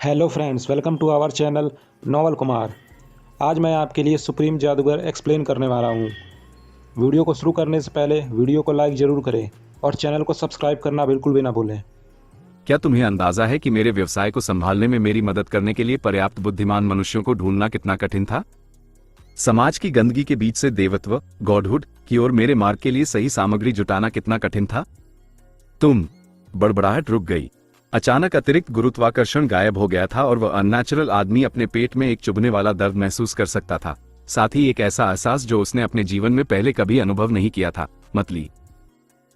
Hello friends, welcome to our channel Noval Kumar. आज मैं आपके लिए सुप्रीम जादूगर एक्सप्लेन करने वाला हूँ। वीडियो को शुरू करने से पहले वीडियो को लाइक ज़रूर करें और चैनल को सब्सक्राइब करना बिल्कुल भी ना भूलें। क्या तुम्हें अंदाजा है कि मेरे व्यवसाय को संभालने में मेरी मदद करने के लिए पर्याप्त बुद्धिमान मनुष्यों को ढूंढना कितना कठिन था? समाज की गंदगी के बीच से देवत्व, गॉडहुड की ओर मेरे मार्ग के लिए सही सामग्री जुटाना कितना कठिन था? बड़बड़ाहट रुक गई। अचानक अतिरिक्त गुरुत्वाकर्षण गायब हो गया था और वह अननेचुरल आदमी अपने पेट में एक चुभने वाला दर्द महसूस कर सकता था, साथ ही एक ऐसा एहसास जो उसने अपने जीवन में पहले कभी अनुभव नहीं किया था। मतली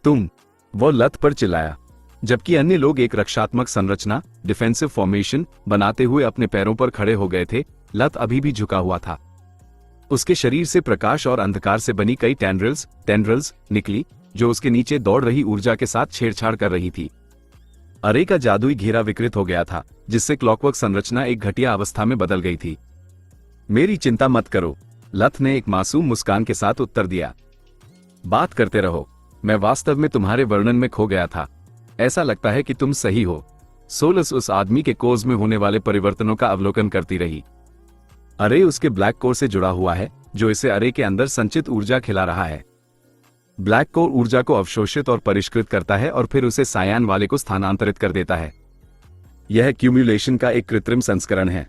वो लत पर चिल्लाया, जबकि अन्य लोग एक रक्षात्मक संरचना, डिफेंसिव फॉर्मेशन बनाते हुए अपने पैरों पर खड़े हो गए थे। लत अभी भी झुका हुआ था। उसके शरीर से प्रकाश और अंधकार से बनी कई टेंड्रल्स निकली, जो उसके नीचे दौड़ रही ऊर्जा के साथ छेड़छाड़ कर रही थी। अरे का जादुई घेरा विकृत हो गया था, जिससे क्लॉकवर्क संरचना एक घटिया अवस्था में बदल गई थी। मेरी चिंता मत करो, लत ने एक मासूम मुस्कान के साथ उत्तर दिया। बात करते रहो, मैं वास्तव में तुम्हारे वर्णन में खो गया था। ऐसा लगता है कि तुम सही हो। सोलस उस आदमी के कोर्स में होने वाले परिवर्तनों का अवलोकन करती रही। अरे उसके ब्लैक कोर से जुड़ा हुआ है, जो इसे अरे के अंदर संचित ऊर्जा खिला रहा है। ब्लैक कोर ऊर्जा को अवशोषित और परिष्कृत करता है और फिर उसे सायान वाले को स्थानांतरित कर देता है। यह क्यूमुलेशन का एक कृत्रिम संस्करण है।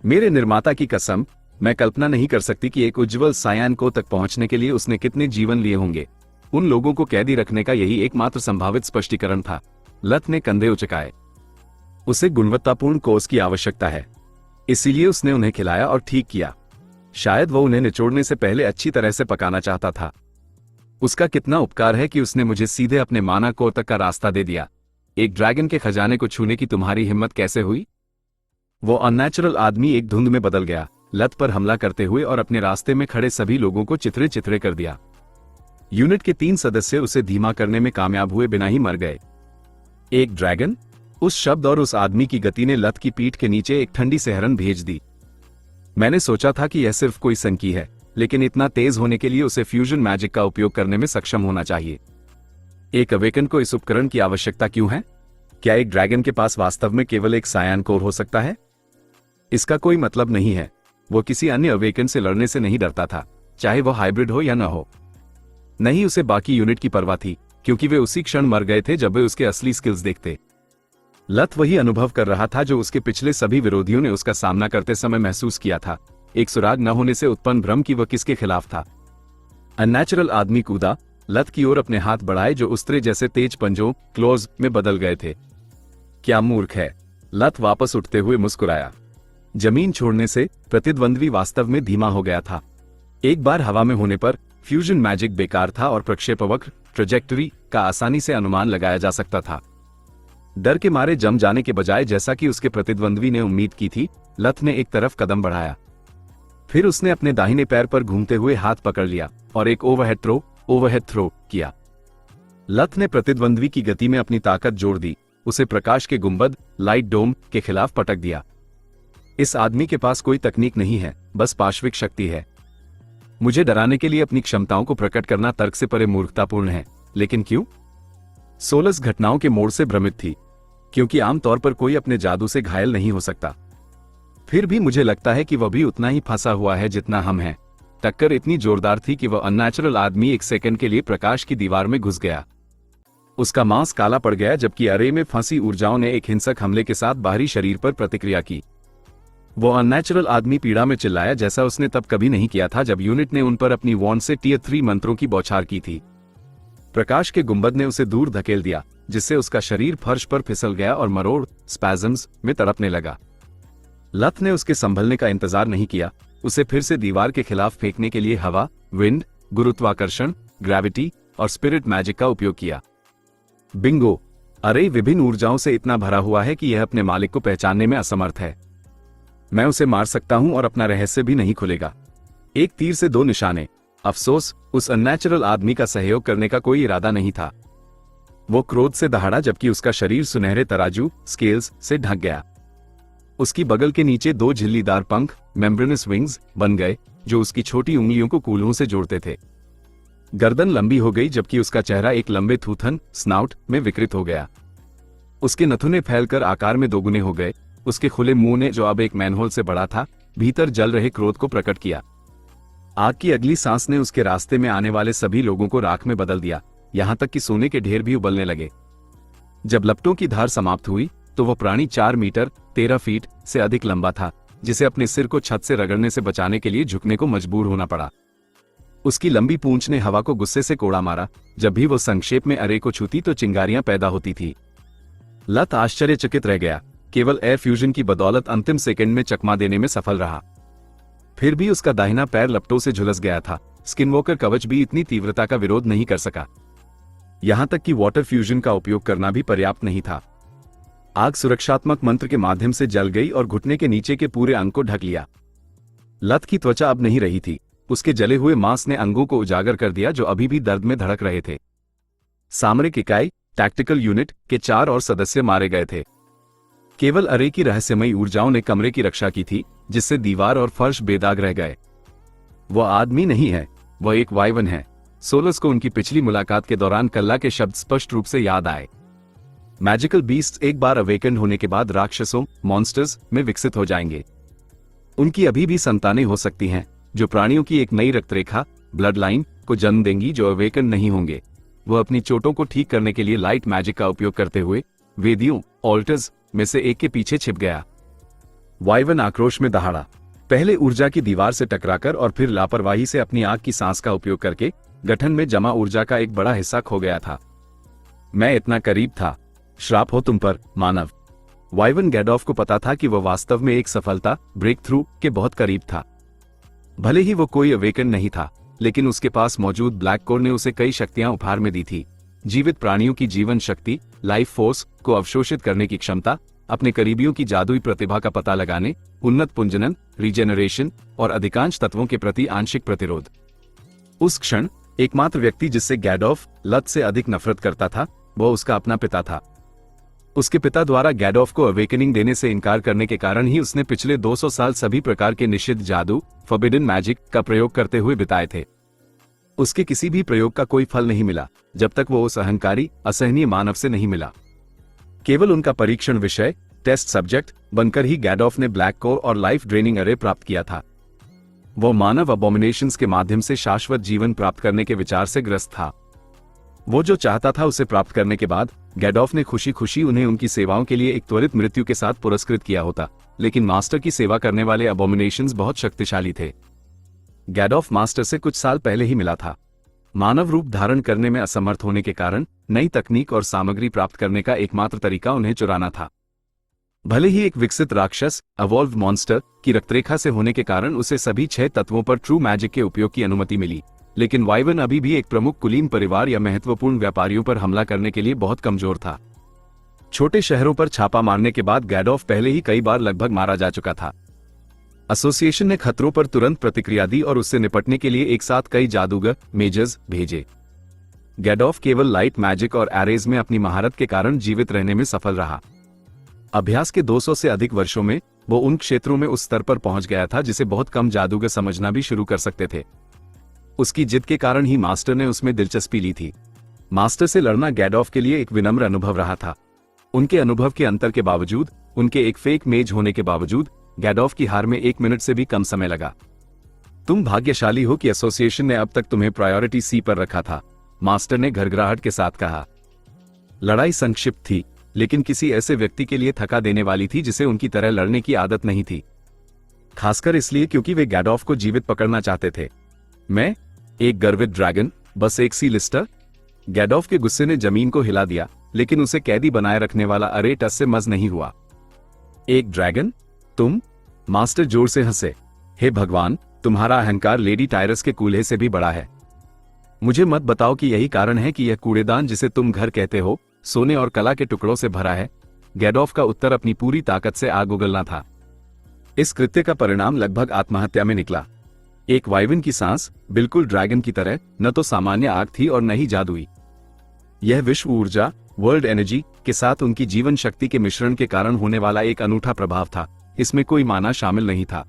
मेरे निर्माता की कसम, मैं कल्पना नहीं कर सकती कि एक उज्ज्वल सायान को तक पहुंचने के लिए उसने कितने जीवन लिए होंगे। उन लोगों को कैदी रखने का यही एकमात्र संभावित स्पष्टीकरण था। लत ने कंधे उचकाए। उसे गुणवत्तापूर्ण कोर्स की आवश्यकता है, इसीलिए उसने उन्हें खिलाया और ठीक किया। शायद वो उन्हें निचोड़ने से पहले अच्छी तरह से पकाना चाहता था। उसका कितना उपकार है कि उसने मुझे सीधे अपने माना कोर तक का रास्ता दे दिया। एक ड्रैगन के खजाने को छूने की तुम्हारी हिम्मत कैसे हुई? वो अननेचुरल आदमी एक धुंध में बदल गया, लत पर हमला करते हुए और अपने रास्ते में खड़े सभी लोगों को चित्रे चित्रे कर दिया। यूनिट के 3 सदस्य उसे धीमा करने में कामयाब हुए बिना ही मर गए। एक ड्रैगन? उस शब्द और उस आदमी की गति ने लत की पीठ के नीचे एक ठंडी सहरन भेज दी। मैंने सोचा था कि यह सिर्फ कोई संकी है, लेकिन इतना तेज होने के लिए उसे फ्यूजन मैजिक का उपयोग करने में सक्षम होना चाहिए। एक अवेकन को इस उपकरण की आवश्यकता क्यों है? क्या एक ड्रैगन के पास वास्तव में केवल एक सायान कोर हो सकता है? इसका कोई मतलब नहीं है। वो किसी अन्य अवेकन से लड़ने से नहीं डरता था, चाहे वो हाइब्रिड हो या न हो। नहीं, उसे बाकी यूनिट की परवाह थी, क्योंकि वे उसी क्षण मर गए थे जब वे उसके असली स्किल्स देखते। लत वही अनुभव कर रहा था जो उसके पिछले सभी विरोधियों ने उसका सामना करते समय महसूस किया था, एक सुराग न होने से उत्पन्न भ्रम कि वह किसके खिलाफ था। अननेचुरल आदमी कूदा, लत की ओर अपने हाथ बढ़ाए जो उस्तरे जैसे तेज पंजों क्लोज में बदल गए थे। क्या मूर्ख है, लत वापस उठते हुए मुस्कुराया। जमीन छोड़ने से प्रतिद्वंद्वी वास्तव में धीमा हो गया था। एक बार हवा में होने पर फ्यूजन मैजिक बेकार था और प्रक्षेपवक्र ट्रेजेक्टरी का आसानी से अनुमान लगाया जा सकता था। डर के मारे जम जाने के बजाय, जैसा कि उसके प्रतिद्वंद्वी ने उम्मीद की थी, लत ने एक तरफ कदम बढ़ाया। फिर उसने अपने दाहिने पैर पर घूमते हुए हाथ पकड़ लिया और एक ओवरहेड थ्रो किया। लत ने प्रतिद्वंद्वी की गति में अपनी ताकत जोड़ दी, उसे प्रकाश के गुंबद लाइट डोम के खिलाफ पटक दिया। इस आदमी के पास कोई तकनीक नहीं है, बस पाश्विक शक्ति है। मुझे डराने के लिए अपनी क्षमताओं को प्रकट करना तर्क से परे मूर्खतापूर्ण है, लेकिन क्यों? सोलस घटनाओं के मोड़ से भ्रमित थी, क्योंकि आमतौर पर कोई अपने जादू से घायल नहीं हो सकता। फिर भी मुझे लगता है कि वह भी उतना ही फंसा हुआ है जितना हम हैं। टक्कर इतनी जोरदार थी कि वह अननेचुरल आदमी एक सेकंड के लिए प्रकाश की दीवार में घुस गया। उसका मांस काला पड़ गया, जबकि अरे में फंसी ऊर्जाओं ने एक हिंसक हमले के साथ बाहरी शरीर पर प्रतिक्रिया की। वो अननेचुरल आदमी पीड़ा में चिल्लाया जैसा उसने तब कभी नहीं किया था जब यूनिट ने उन पर अपनी वॉन्ड से टियर 3 मंत्रों की बौछार की थी। प्रकाश के गुंबद ने उसे दूर धकेल दिया, जिससे उसका शरीर फर्श पर फिसल गया और मरोड़ स्पैज़म्स में तड़पने लगा। लत ने उसके संभलने का इंतजार नहीं किया, उसे फिर से दीवार के खिलाफ फेंकने के लिए हवा, विंड, गुरुत्वाकर्षण, ग्रेविटी और स्पिरिट मैजिक का उपयोग किया। बिंगो! अरे विभिन्न ऊर्जाओं से इतना भरा हुआ है कि यह अपने मालिक को पहचानने में असमर्थ है। मैं उसे मार सकता हूं और अपना रहस्य भी नहीं खुलेगा। एक तीर से 2 निशाने। अफसोस, उस अननेचुरल आदमी का सहयोग करने का कोई इरादा नहीं था। वो क्रोध से दहाड़ा, जबकि उसका शरीर सुनहरे तराजू स्केल्स से ढक गया। उसकी बगल के नीचे 2 झिल्लीदार पंख मेम्ब्रेनस विंग्स बन गए, जो उसकी छोटी उंगलियों को कूल्हों से जोड़ते थे। गर्दन लंबी हो गई, जबकि उसका चेहरा एक लंबे थूथन स्नाउट में विकृत हो गया। उसके नथुने फैलकर आकार में दोगुने हो गए, उसके खुले मुंह ने, जो अब एक मैनहोल से बड़ा था, भीतर जल रहे क्रोध को प्रकट किया। आग की अगली सांस ने उसके रास्ते में आने वाले सभी लोगों को राख में बदल दिया, यहां तक कि सोने के ढेर भी उबलने लगे। जब लपटों की धार समाप्त हुई तो वह प्राणी 4 मीटर 13 फीट से अधिक लंबा था, जिसे अपने सिर को छत से रगड़ने से बचाने के लिए झुकने को मजबूर होना पड़ा। उसकी लंबी पूंछ ने हवा को गुस्से से कोड़ा मारा। जब भी वो संक्षेप में अरे को छूती तो चिंगारियां पैदा होती थी। लत आश्चर्यचकित रह गया, केवल एयर फ्यूजन की बदौलत अंतिम सेकंड में चकमा देने में सफल रहा। फिर भी उसका दाहिना पैर लपटों से झुलस गया था। स्किनवॉकर कवच भी इतनी तीव्रता का विरोध नहीं कर सका। यहां तक कि वाटर फ्यूजन का उपयोग करना भी पर्याप्त नहीं था। आग सुरक्षात्मक मंत्र के माध्यम से जल गई और घुटने के नीचे के पूरे अंग को ढक लिया। लत की त्वचा अब नहीं रही थी। उसके जले हुए मांस ने अंगों को उजागर कर दिया जो अभी भी दर्द में धड़क रहे थे। सामरिक इकाई टैक्टिकल यूनिट के 4 और सदस्य मारे गए थे। केवल अरे की रहस्यमयी ऊर्जाओं ने कमरे की रक्षा की थी, जिससे दीवार और फर्श बेदाग रह गए। वह आदमी नहीं है, वह एक वाइवन है। सोलस को उनकी पिछली मुलाकात के दौरान कल्ला के शब्द स्पष्ट रूप से याद आए। मैजिकल बीस्ट्स एक बार अवेकन होने के बाद राक्षसों मॉन्स्टर्स में विकसित हो जाएंगे। उनकी अभी भी संतानें हो सकती हैं, जो प्राणियों की एक नई रक्तरेखा ब्लड लाइन को जन्म देंगी, जो अवेकन नहीं होंगे। वह अपनी चोटों को ठीक करने के लिए लाइट मैजिक का उपयोग करते हुए वेदियों ऑल्टर्स में से एक के पीछे छिप गया। वाइवन आक्रोश में दहाड़ा, पहले ऊर्जा की दीवार से टकराकर और फिर लापरवाही से अपनी आग की सांस का उपयोग करके गठन में जमा ऊर्जा का एक बड़ा हिस्सा खो गया था। मैं इतना करीब था, श्राप हो तुम पर, मानव। वाइवन गैडॉफ को पता था कि वह वास्तव में एक सफलता ब्रेक थ्रू के बहुत करीब था। भले ही वो कोई अवेकन नहीं था, लेकिन उसके पास मौजूद ब्लैक कोर ने उसे कई शक्तियां उपहार में दी थी। जीवित प्राणियों की जीवन शक्ति, लाइफ फोर्स को अवशोषित करने की क्षमता, अपने करीबियों की जादुई प्रतिभा का पता लगाने, उन्नत पुंजनन, रीजेनरेशन और अधिकांश तत्वों के प्रति आंशिक प्रतिरोध। उस क्षण एकमात्र व्यक्ति जिससे गैडॉफ लत से अधिक नफरत करता था, वह उसका अपना पिता था। उसके पिता द्वारा गैडॉफ को अवेकनिंग देने से इनकार करने के कारण ही उसने पिछले 200 साल सभी प्रकार के निषिद्ध जादू फॉरबिडन मैजिक का प्रयोग करते हुए बिताए थे। उसके किसी भी प्रयोग का कोई फल नहीं मिला जब तक वो उस अहंकारी असहनीय मानव से नहीं मिला। केवल उनका परीक्षण विषय, टेस्ट सब्जेक्ट बनकर ही गैडॉफ ने ब्लैक कोर और लाइफ ड्रेनिंग अरे प्राप्त किया था। वो मानव अबोमिनेशंस के माध्यम से शाश्वत जीवन प्राप्त करने के विचार से ग्रस्त था। वो जो चाहता था उसे प्राप्त करने के बाद गैडॉफ ने खुशी खुशी उन्हें उनकी सेवाओं के लिए एक त्वरित मृत्यु के साथ पुरस्कृत किया होता, लेकिन मास्टर की सेवा करने वाले अबोमिनेशंस बहुत शक्तिशाली थे। गैडॉफ मास्टर से कुछ साल पहले ही मिला था। मानव रूप धारण करने में असमर्थ होने के कारण नई तकनीक और सामग्री प्राप्त करने का एकमात्र तरीका उन्हें चुराना था। भले ही एक विकसित राक्षस अवॉल्व मॉन्स्टर की रक्तरेखा से होने के कारण उसे सभी 6 तत्वों पर ट्रू मैजिक के उपयोग की अनुमति मिली, लेकिन वाइवन अभी भी एक प्रमुख कुलीन परिवार या महत्वपूर्ण व्यापारियों पर हमला करने के लिए बहुत कमजोर था। छोटे शहरों पर छापा मारने के बाद गैडॉफ पहले ही कई बार लगभग मारा जा चुका था। एसोसिएशन ने खतरों पर तुरंत प्रतिक्रिया दी और उससे निपटने के लिए एक साथ कई जादूगर मेजर्स भेजे। गैडॉफ केवल लाइट मैजिक और एरेज में अपनी महारत के कारण जीवित रहने में सफल रहा। अभ्यास के 200 से अधिक वर्षों में वो उन क्षेत्रों में उस स्तर पर पहुंच गया था जिसे बहुत कम जादूगर समझना भी शुरू कर सकते थे। उसकी जिद के कारण ही मास्टर ने उसमें दिलचस्पी ली थी। मास्टर से लड़ना गैडॉफ के लिए एक विनम्र अनुभव रहा था। उनके अनुभव के अंतर के बावजूद, उनके एक फेक मेज होने के बावजूद, गैडॉफ की हार में 1 मिनट से भी कम समय लगा। तुम भाग्यशाली हो कि एसोसिएशन ने अब तक तुम्हें प्रायोरिटी सी पर रखा था, मास्टर ने घरघराहट के साथ कहा। लड़ाई संक्षिप्त थी, लेकिन किसी ऐसे व्यक्ति के लिए थका देने वाली थी जिसे उनकी तरह लड़ने की आदत नहीं थी, खासकर इसलिए क्योंकि वे गैडॉफ को जीवित पकड़ना चाहते थे। मैं एक गर्वित ड्रैगन, बस एक सी लिस्टर? गैडॉफ के गुस्से ने जमीन को हिला दिया, लेकिन उसे कैदी बनाए रखने वाला अरे टस से मज नहीं हुआ। एक ड्रैगन? तुम? मास्टर जोर से हंसे। हे भगवान, तुम्हारा अहंकार लेडी टायरस के कूल्हे से भी बड़ा है। मुझे मत बताओ कि यही कारण है कि यह कूड़ेदान जिसे तुम घर कहते हो सोने और कला के टुकड़ों से भरा है। गैडॉफ का उत्तर अपनी पूरी ताकत से आग उगलना था। इस कृत्य का परिणाम लगभग आत्महत्या में निकला। एक वाइवन की सांस, बिल्कुल ड्रैगन की तरह, न तो सामान्य आग थी और न ही जादुई। यह विश्व ऊर्जा, वर्ल्ड एनर्जी के साथ उनकी जीवन शक्ति के मिश्रण के कारण होने वाला एक अनूठा प्रभाव था। इसमें कोई माना शामिल नहीं था।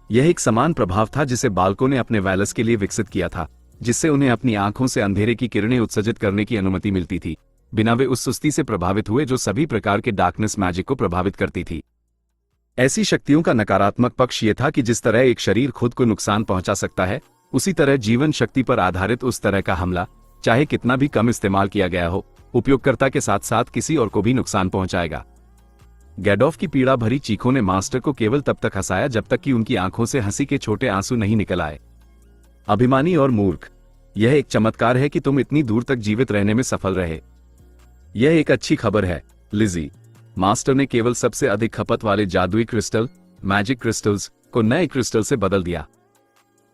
यह एक समान प्रभाव था जिसे बालकों ने अपने वैलस के लिए विकसित किया था, जिससे उन्हें अपनी आंखों से अंधेरे की किरणें उत्सर्जित करने की अनुमति मिलती थी, बिना वे उस सुस्ती से प्रभावित हुए जो सभी प्रकार के डार्कनेस मैजिक को प्रभावित करती थी। ऐसी शक्तियों का नकारात्मक पक्ष ये था कि जिस तरह एक शरीर खुद को नुकसान पहुंचा सकता है, उसी तरह जीवन शक्ति पर आधारित उस तरह का हमला, चाहे कितना भी कम इस्तेमाल किया गया हो, उपयोगकर्ता के साथ साथ किसी और को भी नुकसान पहुंचाएगा। गैडोफ की पीड़ा भरी चीखों ने मास्टर को केवल तब तक हंसाया जब तक कि उनकी आंखों से हंसी के छोटे आंसू नहीं निकल आए। अभिमानी और मूर्ख, यह एक चमत्कार है कि तुम इतनी दूर तक जीवित रहने में सफल रहे। यह एक अच्छी खबर है, लिजी। मास्टर ने केवल सबसे अधिक खपत वाले जादुई क्रिस्टल, मैजिक क्रिस्टल्स, को नए क्रिस्टल से बदल दिया।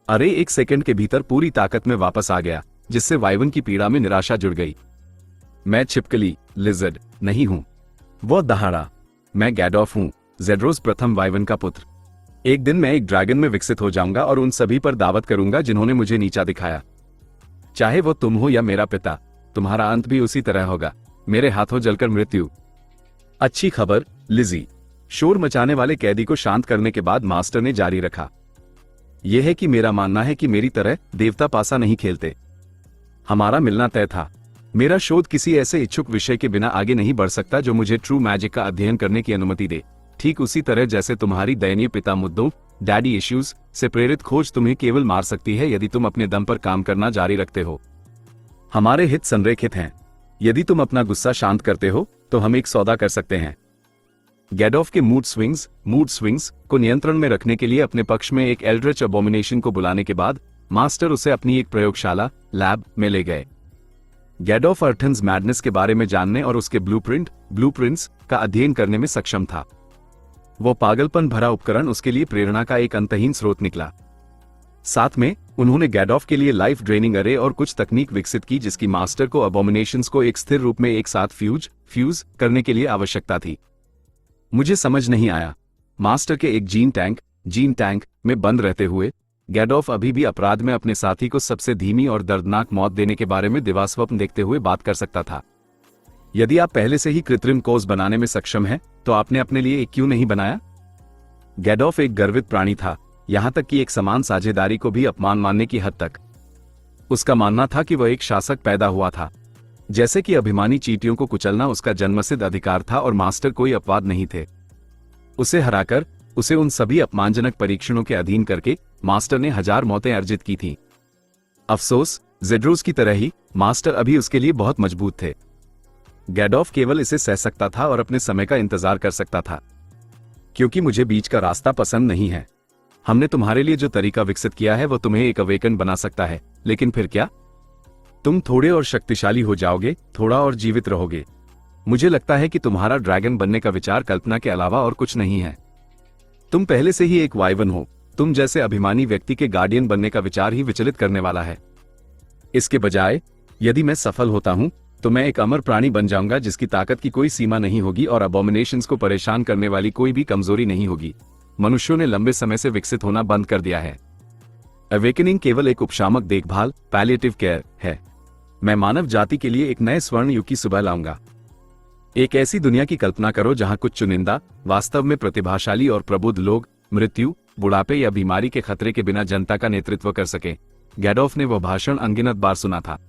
अरे 1 सेकंड के भीतर पूरी ताकत में वापस आ गया, जिससे वाइवन की पीड़ा में निराशा जुड़ गई। मैं छिपकली लिजर्ड नहीं हूं, वो दहाड़ा। मैं गैडोफ हूं, जेड्रोस प्रथम वाइवन का पुत्र। एक दिन मैं एक ड्रैगन में विकसित हो जाऊंगा और उन सभी पर दावत करूंगा जिन्होंने मुझे नीचा दिखाया। चाहे वो तुम हो या मेरा पिता, तुम्हारा अंत भी उसी तरह होगा, मेरे हाथों जलकर मृत्यु। अच्छी खबर, लिजी। शोर मचाने वाले कैदी को शांत करने के बाद मास्टर ने जारी रखा। यह है कि मेरा मानना है कि मेरी तरह देवता पासा नहीं खेलते। हमारा मिलना तय था। मेरा शोध किसी ऐसे इच्छुक विषय के बिना आगे नहीं बढ़ सकता जो मुझे ट्रू मैजिक का अध्ययन करने की अनुमति दे, ठीक उसी तरह जैसे तुम्हारी दयनीय पिता मुद्दों, डैडी इश्यूज से प्रेरित खोज तुम्हें केवल मार सकती है यदि तुम अपने दम पर काम करना जारी रखते हो। हमारे हित संरेखित हैं। यदि तुम अपना गुस्सा शांत करते हो तो हम एक सौदा कर सकते हैं। गैडोफ के मूड स्विंग्स को नियंत्रण में रखने के लिए अपने पक्ष में एक एल्ड्रिच अबोमिनेशन को बुलाने के बाद मास्टर उसे अपनी एक प्रयोगशाला, लैब में ले गए। गैडोफ अर्थन्स मैडनेस के बारे में जानने और उसके ब्लूप्रिंट्स का अध्ययन करने में सक्षम था। वो पागलपन भरा उपकरण उसके लिए प्रेरणा का एक अंतहीन स्रोत निकला। साथ में उन्होंने गैडोफ के लिए लाइफ ड्रेनिंग अरे और कुछ तकनीक विकसित की जिसकी मास्टर को अबोमिनेशंस को एक स्थिर रूप में एक साथ फ्यूज करने के लिए आवश्यकता थी। मुझे समझ नहीं आया, मास्टर के एक जीन टैंक में बंद रहते हुए गैडोफ अभी भी अपराध में अपने साथी को सबसे धीमी और दर्दनाक मौत देने के बारे में दिवास्वप्न देखते हुए बात कर सकता था। यदि आप पहले से ही कृत्रिम कोष बनाने में सक्षम हैं, तो आपने अपने लिए एक क्यों नहीं बनाया? गैडोफ एक गर्वित प्राणी था, यहां तक कि एक समान साझेदारी को भी अपमान मानने की हद तक। उसका मानना था कि वह एक शासक पैदा हुआ था, जैसे कि अभिमानी चींटियों को कुचलना उसका जन्मसिद्ध अधिकार था और मास्टर कोई अपवाद नहीं थे। उसे हराकर, उसे उन सभी अपमानजनक परीक्षणों के अधीन करके मास्टर ने 1000 मौतें अर्जित की थीं। अफसोस, जेड्रोस की तरह ही मास्टर अभी उसके लिए बहुत मजबूत थे। गैडोफ केवल इसे सह सकता था और अपने समय का इंतजार कर सकता था। क्योंकि मुझे बीच का रास्ता पसंद नहीं है। हमने तुम्हारे लिए जो तरीका विकसित किया है वो तुम्हें एक अवेकन बना सकता है, लेकिन फिर क्या? तुम थोड़े और शक्तिशाली हो जाओगे, थोड़ा और जीवित रहोगे। मुझे लगता है कि तुम्हारा ड्रैगन बनने का विचार कल्पना के अलावा और कुछ नहीं है। तुम पहले से ही एक वाइवन हो। तुम जैसे अभिमानी व्यक्ति के गार्डियन बनने का विचार ही विचलित करने वाला है। इसके बजाय, यदि मैं सफल होता हूं, तो मैं एक अमर प्राणी बन जाऊंगा जिसकी ताकत की कोई सीमा नहीं होगी और अबोमिनेशंस को परेशान करने वाली कोई भी कमजोरी नहीं होगी। मनुष्यों ने लंबे समय से विकसित होना बंद कर दिया है। अवेकनिंग केवल एक उपशामक देखभाल, पैलिएटिव केयर है। मैं मानव जाति के लिए एक नए स्वर्ण युग की सुबह लाऊंगा। एक ऐसी दुनिया की कल्पना करो जहां कुछ चुनिंदा, वास्तव में प्रतिभाशाली और प्रबुद्ध लोग मृत्यु, बुढ़ापे या बीमारी के खतरे के बिना जनता का नेतृत्व कर सके। गैडोफ ने वह भाषण अनगिनत बार सुना था।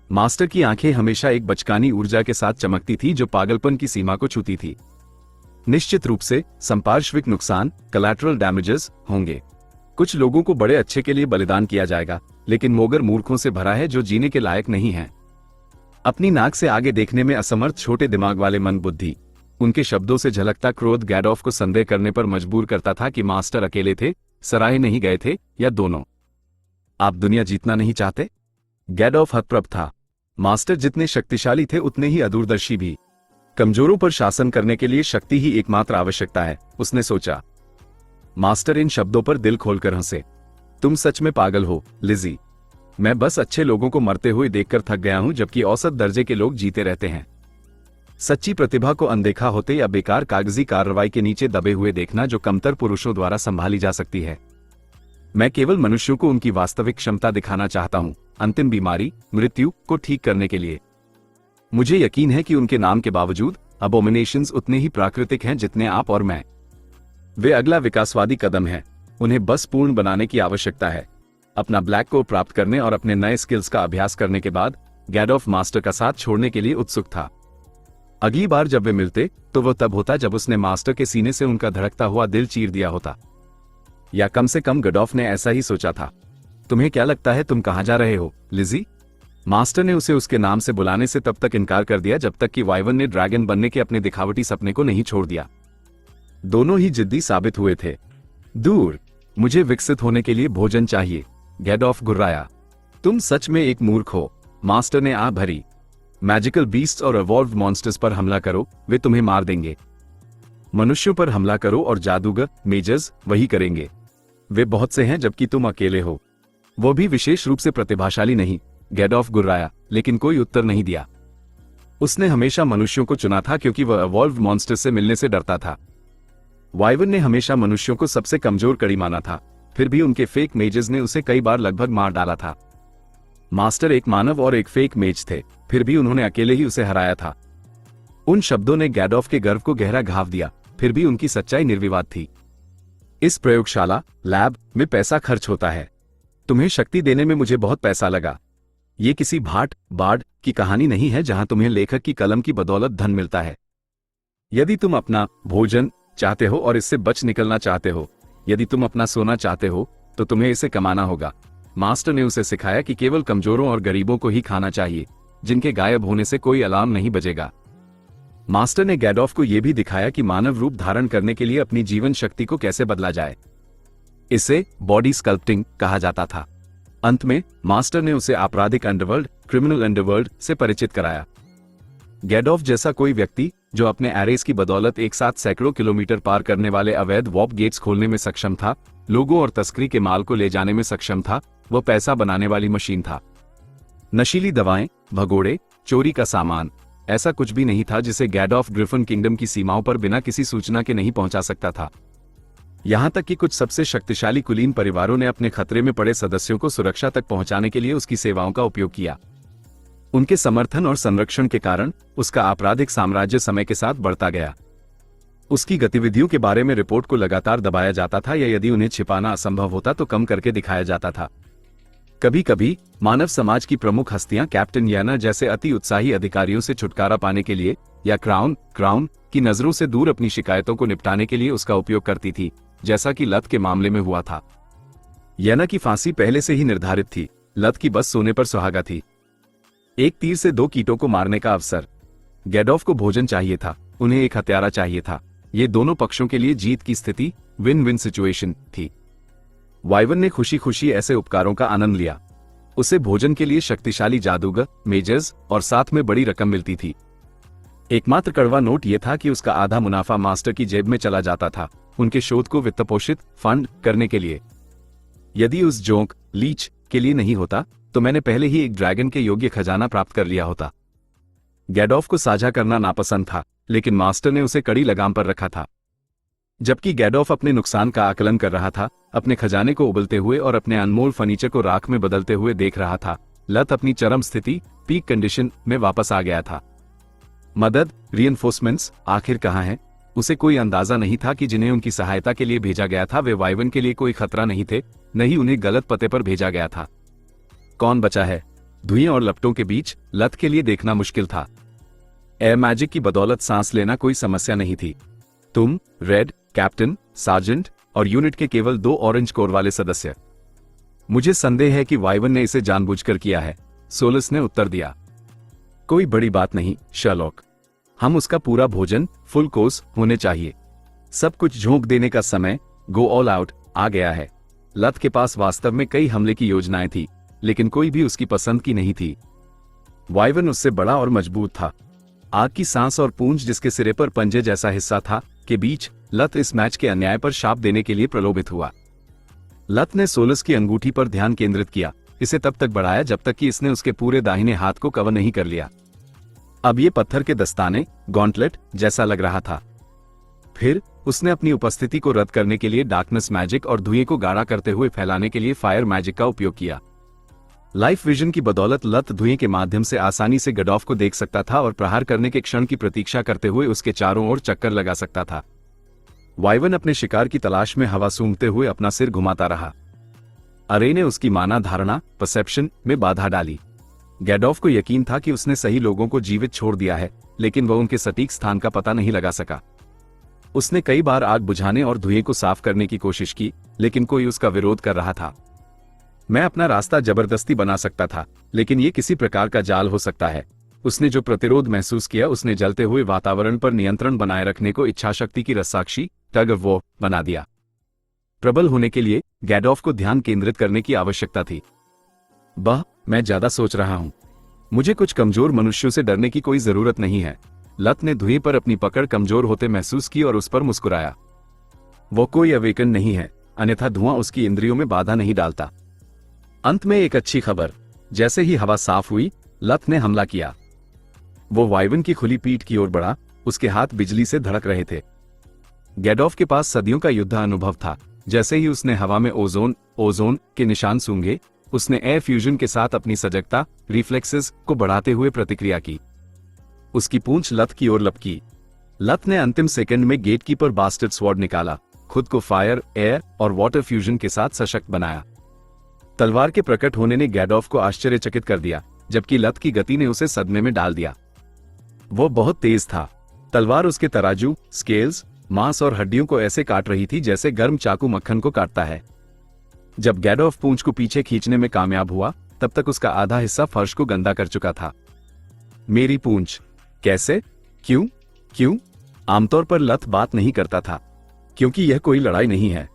मास्टर की आंखें हमेशा एक बचकानी ऊर्जा के साथ चमकती थी जो पागलपन की सीमा को छूती थी। निश्चित रूप से संपार्श्विक नुकसान, कोलैटरल डैमेजेस होंगे। कुछ लोगों को बड़े अच्छे के लिए बलिदान किया जाएगा, लेकिन मोगर मूर्खों से भरा है जो जीने के लायक नहीं है। अपनी नाक से आगे देखने में असमर्थ छोटे दिमाग वाले मन बुद्धि। उनके शब्दों से झलकता क्रोध गैडोफ को संदेह करने पर मजबूर करता था कि मास्टर अकेले थे, सराहे नहीं गए थे, या दोनों। आप दुनिया जीतना नहीं चाहते? गैडोफ हतप्रभ था। मास्टर जितने शक्तिशाली थे उतने ही अदूरदर्शी भी। कमजोरों पर शासन करने के लिए शक्ति ही एकमात्र आवश्यकता है, उसने सोचा। मास्टर इन शब्दों पर दिल खोलकर हंसे। तुम सच में पागल हो, लिजी। मैं बस अच्छे लोगों को मरते हुए देखकर थक गया हूं, जबकि औसत दर्जे के लोग जीते रहते हैं। सच्ची प्रतिभा को अनदेखा होते या बेकार कागजी कार्रवाई के नीचे दबे हुए देखना जो कमतर पुरुषों द्वारा संभाली जा सकती है। मैं केवल मनुष्यों को उनकी वास्तविक क्षमता दिखाना चाहता हूं, अंतिम बीमारी, मृत्यु को ठीक करने के लिए। मुझे यकीन है कि उनके नाम के बावजूद अबोमिनेशंस उतने ही प्राकृतिक हैं जितने आप और मैं। वे अगला विकासवादी कदम है। उन्हें बस पूर्ण बनाने की आवश्यकता है। अपना ब्लैक को प्राप्त करने और अपने नए स्किल्स का अभ्यास करने के बाद गैडोफ मास्टर का साथ छोड़ने के लिए उत्सुक था। अगली बार जब वे मिलते तो वह तब होता जब उसने मास्टर के सीने से उनका धड़कता हुआ दिल चीर दिया होता। या कम से कम गडॉफ ने ऐसा ही सोचा था। तुम्हें क्या लगता है तुम कहां जा रहे हो, लिजी? मास्टर ने उसे उसके नाम से बुलाने से तब तक इनकार कर दिया जब तक कि वाइवन ने ड्रैगन बनने के अपने दिखावटी सपने को नहीं छोड़ दिया। दोनों ही जिद्दी साबित हुए थे। दूर, मुझे विकसित होने के लिए भोजन चाहिए, गैडॉफ गुर्राया। तुम सच में एक मूर्ख हो, मास्टर ने आ भरी। मैजिकल बीस्ट्स और एवॉल्व्ड मॉन्स्टर्स पर हमला करो, वे तुम्हें मार देंगे। मनुष्यों पर हमला करो और जादूगर मेजर्स वही करेंगे। वे बहुत से हैं जबकि तुम अकेले हो, वो भी विशेष रूप से प्रतिभाशाली नहीं, गैडॉफ गुर्राया, लेकिन कोई उत्तर नहीं दिया। उसने हमेशा मनुष्यों को चुना था क्योंकि वह एवॉल्व्ड मॉन्स्टर्स से मिलने से डरता था। वाइवन ने हमेशा मनुष्यों को सबसे कमजोर कड़ी माना था, फिर भी उनके फेक मेजेस ने उसे कई बार लगभग मार डाला था। मास्टर एक मानव और एक फेक मेज थे, फिर भी उन्होंने अकेले ही उसे हराया था। उन शब्दों ने गैडॉफ के गर्व को गहरा घाव दिया, फिर भी उनकी सच्चाई निर्विवाद थी। इस प्रयोगशाला लैब में पैसा खर्च होता है। तुम्हें शक्ति देने में मुझे बहुत पैसा लगा। ये किसी भाट बार्ड की कहानी नहीं है जहां तुम्हें लेखक की कलम की बदौलत धन मिलता है। यदि तुम अपना भोजन चाहते हो और इससे बच निकलना चाहते हो, यदि तुम अपना सोना चाहते हो, तो तुम्हें इसे कमाना होगा। मास्टर ने उसे सिखाया कि केवल कमजोरों और गरीबों को ही खाना चाहिए, जिनके गायब होने से कोई अलार्म नहीं बजेगा। मास्टर ने गैडॉफ को यह भी दिखाया कि मानव रूप धारण करने के लिए अपनी जीवन शक्ति को कैसे बदला जाए। इसे बॉडी स्कल्प्टिंग कहा जाता था। अंत में मास्टर ने उसे आपराधिक अंडरवर्ल्ड, क्रिमिनल अंडरवर्ल्ड से परिचित कराया। गैडॉफ जैसा कोई व्यक्ति जो अपने एरेस की बदौलत एक साथ सैकड़ों किलोमीटर पार करने वाले अवैध वॉर्प गेट्स खोलने में सक्षम था, लोगों और तस्करी के माल को ले जाने में सक्षम था, वह पैसा बनाने वाली मशीन था। नशीली दवाएं, भगोड़े, चोरी का सामान, ऐसा कुछ भी नहीं था जिसे गैडॉफ ग्रिफन किंगडम की सीमाओं पर बिना किसी सूचना के नहीं पहुंचा सकता था। यहां तक कि कुछ सबसे शक्तिशाली कुलीन परिवारों ने अपने खतरे में पड़े सदस्यों को सुरक्षा तक पहुंचाने के लिए उसकी सेवाओं का उपयोग किया। उनके समर्थन और संरक्षण के कारण उसका आपराधिक साम्राज्य समय के साथ बढ़ता गया। उसकी गतिविधियों के बारे में रिपोर्ट को लगातार दबाया जाता था, या यदि उन्हें छिपाना असंभव होता तो कम करके दिखाया जाता था। कभी कभी मानव समाज की प्रमुख हस्तियां कैप्टन याना जैसे अति उत्साही अधिकारियों से छुटकारा पाने के लिए या क्राउन की नजरों से दूर अपनी शिकायतों को निपटाने के लिए उसका उपयोग करती थी, जैसा कि लत के मामले में हुआ था। याना की फांसी पहले से ही निर्धारित थी, लत की बस सोने पर सुहागा थी। एक तीर से दो कीटों को मारने का अवसर। गैडॉफ को भोजन चाहिए था, उन्हें एक हत्यारा चाहिए था। ये दोनों पक्षों के लिए जीत की स्थिति, विन विन सिचुएशन थी। वाइवन ने खुशी खुशी ऐसे उपकारों का आनंद लिया। उसे भोजन के लिए शक्तिशाली जादूगर, मेजर्स और साथ में बड़ी रकम मिलती थी। एकमात्र कड़वा नोट यह था कि उसका आधा मुनाफा मास्टर की जेब में चला जाता था, उनके शोध को वित्तपोषित फंड करने के लिए। यदि उस जोंक लीच के लिए नहीं होता तो मैंने पहले ही एक ड्रैगन के योग्य खजाना प्राप्त कर लिया होता। गैडॉफ को साझा करना नापसंद था, लेकिन मास्टर ने उसे कड़ी लगाम पर रखा था। जबकि गैडॉफ अपने नुकसान का आकलन कर रहा था, अपने खजाने को उबलते हुए और अपने अनमोल फर्नीचर को राख में बदलते हुए देख रहा था, लत अपनी चरम स्थिति, पीक कंडीशन में वापस आ गया था। मदद, रीइंफोर्समेंट्स आखिर कहां हैं? उसे कोई अंदाजा नहीं था कि जिन्हें उनकी सहायता के लिए भेजा गया था वे वाइवन के लिए कोई खतरा नहीं थे, नहीं उन्हें गलत पते पर भेजा गया था। कौन बचा है? धुएं और लपटों के बीच लत के लिए देखना मुश्किल था। एयर मैजिक की बदौलत सांस लेना कोई समस्या नहीं थी। तुम, रेड, कैप्टन, सार्जेंट और यूनिट के केवल 2 ऑरेंज कोर वाले सदस्य। मुझे संदेह है कि वाइवन ने इसे जानबूझकर किया है, सोलस ने उत्तर दिया। कोई बड़ी बात नहीं शर्लॉक, हम उसका पूरा भोजन फुल कोर्स होने चाहिए। सब कुछ झोंक देने का समय, गो ऑल आउट आ गया है। लत के पास वास्तव में कई हमले की योजनाएं थी, लेकिन कोई भी उसकी पसंद की नहीं थी। वाइवन उससे बड़ा और मजबूत था। आग की सांस और पूंछ जिसके सिरे पर पंजे जैसा हिस्सा था के बीच लत इस मैच के अन्याय पर शाप देने के लिए प्रलोभित हुआ। लत ने सोलस की अंगूठी पर ध्यान केंद्रित किया, इसे तब तक बढ़ाया जब तक कि इसने उसके पूरे दाहिने हाथ को कवर नहीं कर लिया। अब ये पत्थर के दस्ताने, गॉन्टलेट जैसा लग रहा था। फिर उसने अपनी उपस्थिति को रद्द करने के लिए डार्कनेस मैजिक और धुएं को गाढ़ा करते हुए फैलाने के लिए फायर मैजिक का उपयोग किया। लाइफ विजन की बदौलत लत धुएं के माध्यम से आसानी से गैडॉफ को देख सकता था और प्रहार करने के क्षण की प्रतीक्षा करते हुए उसके चारों ओर चक्कर लगा सकता था। वाइवन अपने शिकार की तलाश में हवा सूंघते हुए अपना सिर घुमाता रहा। अरे ने उसकी माना धारणा, परसेप्शन में बाधा डाली। गैडोफ को यकीन था कि उसने सही लोगों को जीवित छोड़ दिया है, लेकिन वह उनके सटीक स्थान का पता नहीं लगा सका। उसने कई बार आग बुझाने और धुएं को साफ करने की कोशिश की, लेकिन कोई उसका विरोध कर रहा था। मैं अपना रास्ता जबरदस्ती बना सकता था, लेकिन ये किसी प्रकार का जाल हो सकता है। उसने जो प्रतिरोध महसूस किया उसने जलते हुए वातावरण पर नियंत्रण बनाए रखने को इच्छाशक्ति की रस्साक्षी टग ऑफ वॉर बना दिया। प्रबल होने के लिए गैडोफ को ध्यान केंद्रित करने की आवश्यकता थी। मैं ज्यादा सोच रहा हूं। मुझे कुछ कमजोर मनुष्यों से डरने की कोई जरूरत नहीं है। लत ने धुएं पर अपनी पकड़ कमजोर होते महसूस की और उस पर मुस्कुराया। वो कोई अवेकन नहीं है, अन्यथा धुआं उसकी इंद्रियों में बाधा नहीं डालता। अंत में एक अच्छी खबर, जैसे ही हवा साफ हुई, लत ने हमला किया। वो वाइवन की खुली पीठ की ओर बढ़ा, उसके हाथ बिजली से धड़क रहे थे। गैडोफ के पास सदियों का युद्ध अनुभव था। जैसे ही उसने हवा में ओजोन के निशान सूंघे, उसने एयर फ्यूजन के साथ अपनी सजगता रिफ्लेक्सेस को बढ़ाते हुए प्रतिक्रिया की। उसकी पूंछ लत की ओर लपकी। लत ने अंतिम सेकंड में गेटकीपर बास्टर्ड स्वॉर्ड निकाला, खुद को फायर, एयर और वाटर फ्यूजन के साथ सशक्त बनाया। तलवार के प्रकट होने ने गैडोफ को आश्चर्यचकित कर दिया, जबकि लत की गति ने उसे सदमे में डाल दिया। वो बहुत तेज था। तलवार उसके तराजू, स्केल्स, मांस और हड्डियों को ऐसे काट रही थी जैसे गर्म चाकू मक्खन को काटता है। जब गैडोफ पूंछ को पीछे खींचने में कामयाब हुआ, तब तक उसका आधा हिस्सा फर्श को गंदा कर चुका था। मेरी पूंछ, कैसे, क्यों? आमतौर पर लत बात नहीं करता था, क्योंकि यह कोई लड़ाई नहीं है।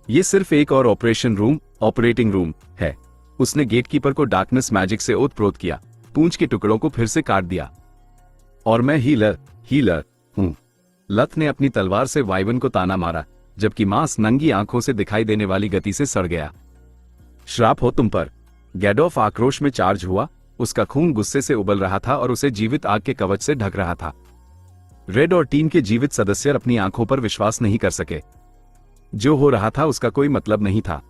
यह सिर्फ एक और ऑपरेटिंग रूम है। उसने गेटकीपर को डार्कनेस मैजिक से ओतप्रोत किया, पूंछ के टुकड़ों को फिर से काट दिया। और मैं हीलर हूं। लत ने अपनी तलवार से वाइवन को ताना मारा, जबकि मांस नंगी आंखों से दिखाई देने वाली गति से सड़ गया। श्राप हो तुम पर। गैडोफ आक्रोश में चार्ज हुआ। उसका खून गुस्से से उबल रहा था और उसे जीवित आग के कवच से ढक रहा था। रेड और टीम के जीवित सदस्य अपनी आंखों पर विश्वास नहीं कर सके। जो हो रहा था उसका कोई मतलब नहीं था।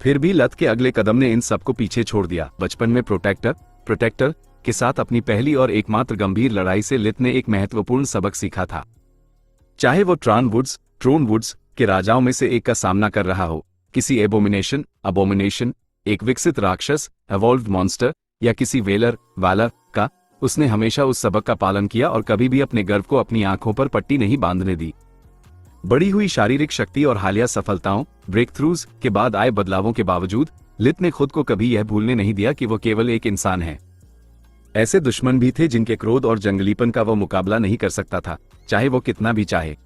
फिर भी लत के अगले कदम ने इन सबको पीछे छोड़ दिया। बचपन में प्रोटेक्टर के साथ अपनी पहली और एकमात्र गंभीर लड़ाई से लित ने एक महत्वपूर्ण सबक सीखा था। चाहे वो ट्रोन वुड्स के राजाओं में से एक का सामना कर रहा हो, किसी अबोमिनेशन, एक विकसित राक्षस, एवॉल्व्ड मॉन्स्टर, या किसी वालर का, उसने हमेशा उस सबक का पालन किया और कभी भी अपने गर्व को अपनी आंखों पर पट्टी नहीं बांधने दी। बढ़ी हुई शारीरिक शक्ति और हालिया सफलताओं, ब्रेक थ्रूज के बाद आए बदलावों के बावजूद लित ने खुद को कभी यह भूलने नहीं दिया कि वो केवल एक इंसान है। ऐसे दुश्मन भी थे जिनके क्रोध और जंगलीपन का वो मुकाबला नहीं कर सकता था, चाहे वो कितना भी चाहे।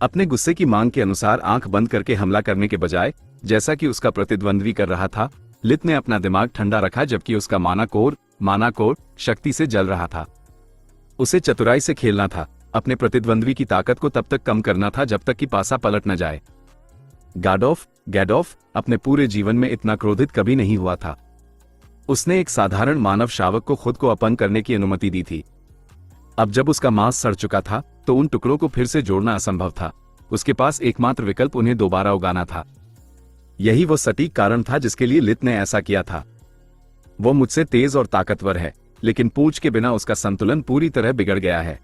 अपने गुस्से की मांग के अनुसार आंख बंद करके हमला करने के बजाय, जैसा कि उसका प्रतिद्वंद्वी कर रहा था, लित ने अपना दिमाग ठंडा रखा, जबकि उसका माना कोर शक्ति से जल रहा था। उसे चतुराई से खेलना था। अपने प्रतिद्वंद्वी की ताकत को तब तक कम करना था जब तक कि पासा पलट न जाए। गैडोफ अपने पूरे जीवन में इतना क्रोधित कभी नहीं हुआ था। उसने एक साधारण मानव शावक को खुद को अपंग करने की अनुमति दी थी। अब जब उसका मांस सड़ चुका था, तो उन टुकड़ों को फिर से जोड़ना असंभव था। उसके पास एकमात्र विकल्प उन्हें दोबारा उगाना था। यही वो सटीक कारण था जिसके लिए लित ने ऐसा किया था। वो मुझसे तेज और ताकतवर है, लेकिन पूंछ के बिना उसका संतुलन पूरी तरह बिगड़ गया है।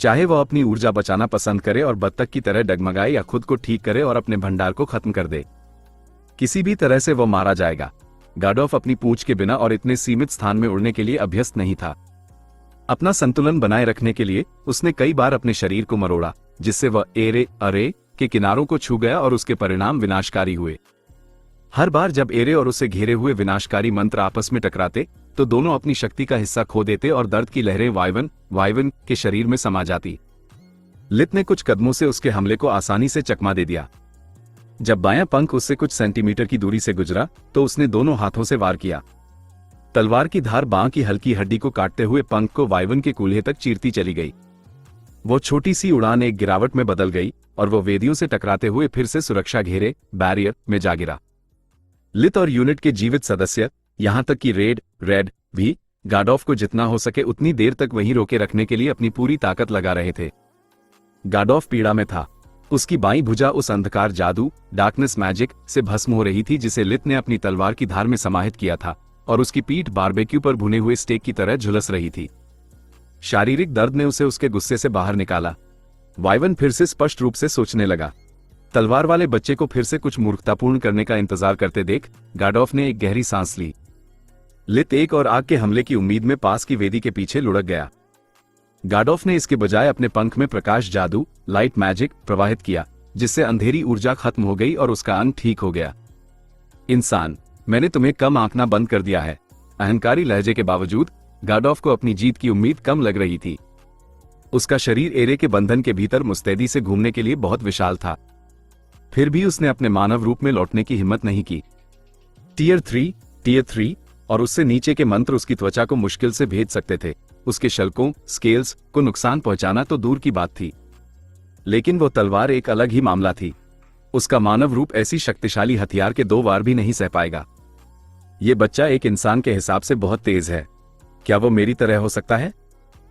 चाहे वह अपनी ऊर्जा बचाना पसंद करे और बत्तख की तरह डगमगाए, या खुद को ठीक करे और अपने भंडार को खत्म कर दे, किसी भी तरह से वो मारा जाएगा। गैडोफ अपनी पूंछ के बिना और इतने सीमित स्थान में उड़ने के लिए अभ्यस्त नहीं था। अपना संतुलन बनाए रखने के लिए उसने कई बार अपने शरीर को मरोड़ा, जिससे वह एरे के किनारों को छू गया और उसके परिणाम विनाशकारी हुए। हर बार जब एरे और उसे घेरे हुए विनाशकारी मंत्र आपस में टकराते, तो दोनों अपनी शक्ति का हिस्सा खो देते और दर्द की लहरें वाइवन के शरीर में समा जाती। लित ने कुछ कदमों से उसके हमले को आसानी से चकमा दे दिया। जब बायां पंख उससे कुछ सेंटीमीटर की दूरी से गुजरा, तो उसने दोनों हाथों से वार किया। तलवार की धार बांह की हल्की हड्डी को काटते हुए पंख को वाइवन के कूल्हे तक चीरती चली गई। वो छोटी सी उड़ान एक गिरावट में बदल गई और वो वेदियों से टकराते हुए फिर से सुरक्षा घेरे बैरियर में जा गिरा। लित और यूनिट के जीवित सदस्य, यहां तक कि रेड भी गैडोफ को जितना हो सके उतनी देर तक वहीं रोके रखने के लिए अपनी पूरी ताकत लगा रहे थे। गैडोफ पीड़ा में था। उसकी बाईं भुजा उस अंधकार जादू, डार्कनेस मैजिक से भस्म हो रही थी जिसे लित ने अपनी तलवार की धार में समाहित किया था, और उसकी पीठ बारबेक्यू पर भुने हुए स्टेक की तरह झुलस रही थी। शारीरिक दर्द ने उसे उसके गुस्से से बाहर निकाला। वाइवन फिर से स्पष्ट रूप से सोचने लगा। तलवार वाले बच्चे को फिर से कुछ मूर्खतापूर्ण करने का इंतजार करते देख गैडोफ ने एक गहरी सांस ली। लित एक और आग के हमले की उम्मीद में पास की वेदी के पीछे लुढ़क गया। गार्डोफ ने इसके बजाय अपने पंख में प्रकाश जादू लाइट मैजिक प्रवाहित किया, जिससे अंधेरी ऊर्जा खत्म हो गई और उसका अंग ठीक हो गया। इंसान, मैंने तुम्हें कम आंकना बंद कर दिया है। अहंकारी लहजे के बावजूद गार्डोफ को अपनी जीत की उम्मीद कम लग रही थी। उसका शरीर एरे के बंधन के भीतर मुस्तैदी से घूमने के लिए बहुत विशाल था। फिर भी उसने अपने मानव रूप में लौटने की हिम्मत नहीं की। टीयर 3 और उससे नीचे के मंत्र उसकी त्वचा को मुश्किल से भेद सकते थे। उसके शल्कों स्केल्स को नुकसान पहुंचाना तो दूर की बात थी, लेकिन वो तलवार एक अलग ही मामला थी। उसका मानव रूप ऐसी शक्तिशाली हथियार के 2 वार भी नहीं सह पाएगा। ये बच्चा एक इंसान के हिसाब से बहुत तेज है। क्या वो मेरी तरह हो सकता है?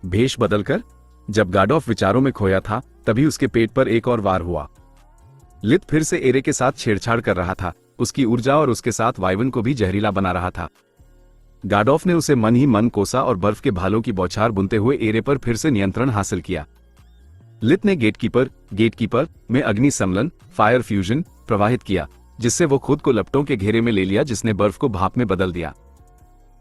भेष बदलकर? जब गार्डोफ विचारों में खोया था, तभी उसके पेट पर एक और वार हुआ। लित फिर से एरे के साथ छेड़छाड़ कर रहा था, उसकी ऊर्जा और उसके साथ वाइवन को भी जहरीला बना रहा था। गार्डोफ ने उसे मन ही मन कोसा और बर्फ के भालों की बौछार बुनते हुए एरे पर फिर से नियंत्रण हासिल किया। लित ने गेटकीपर में अग्नि सम्लन फायर फ्यूजन प्रवाहित किया, जिससे वो खुद को लपटों के घेरे में ले लिया, जिसने बर्फ को भाप में बदल दिया।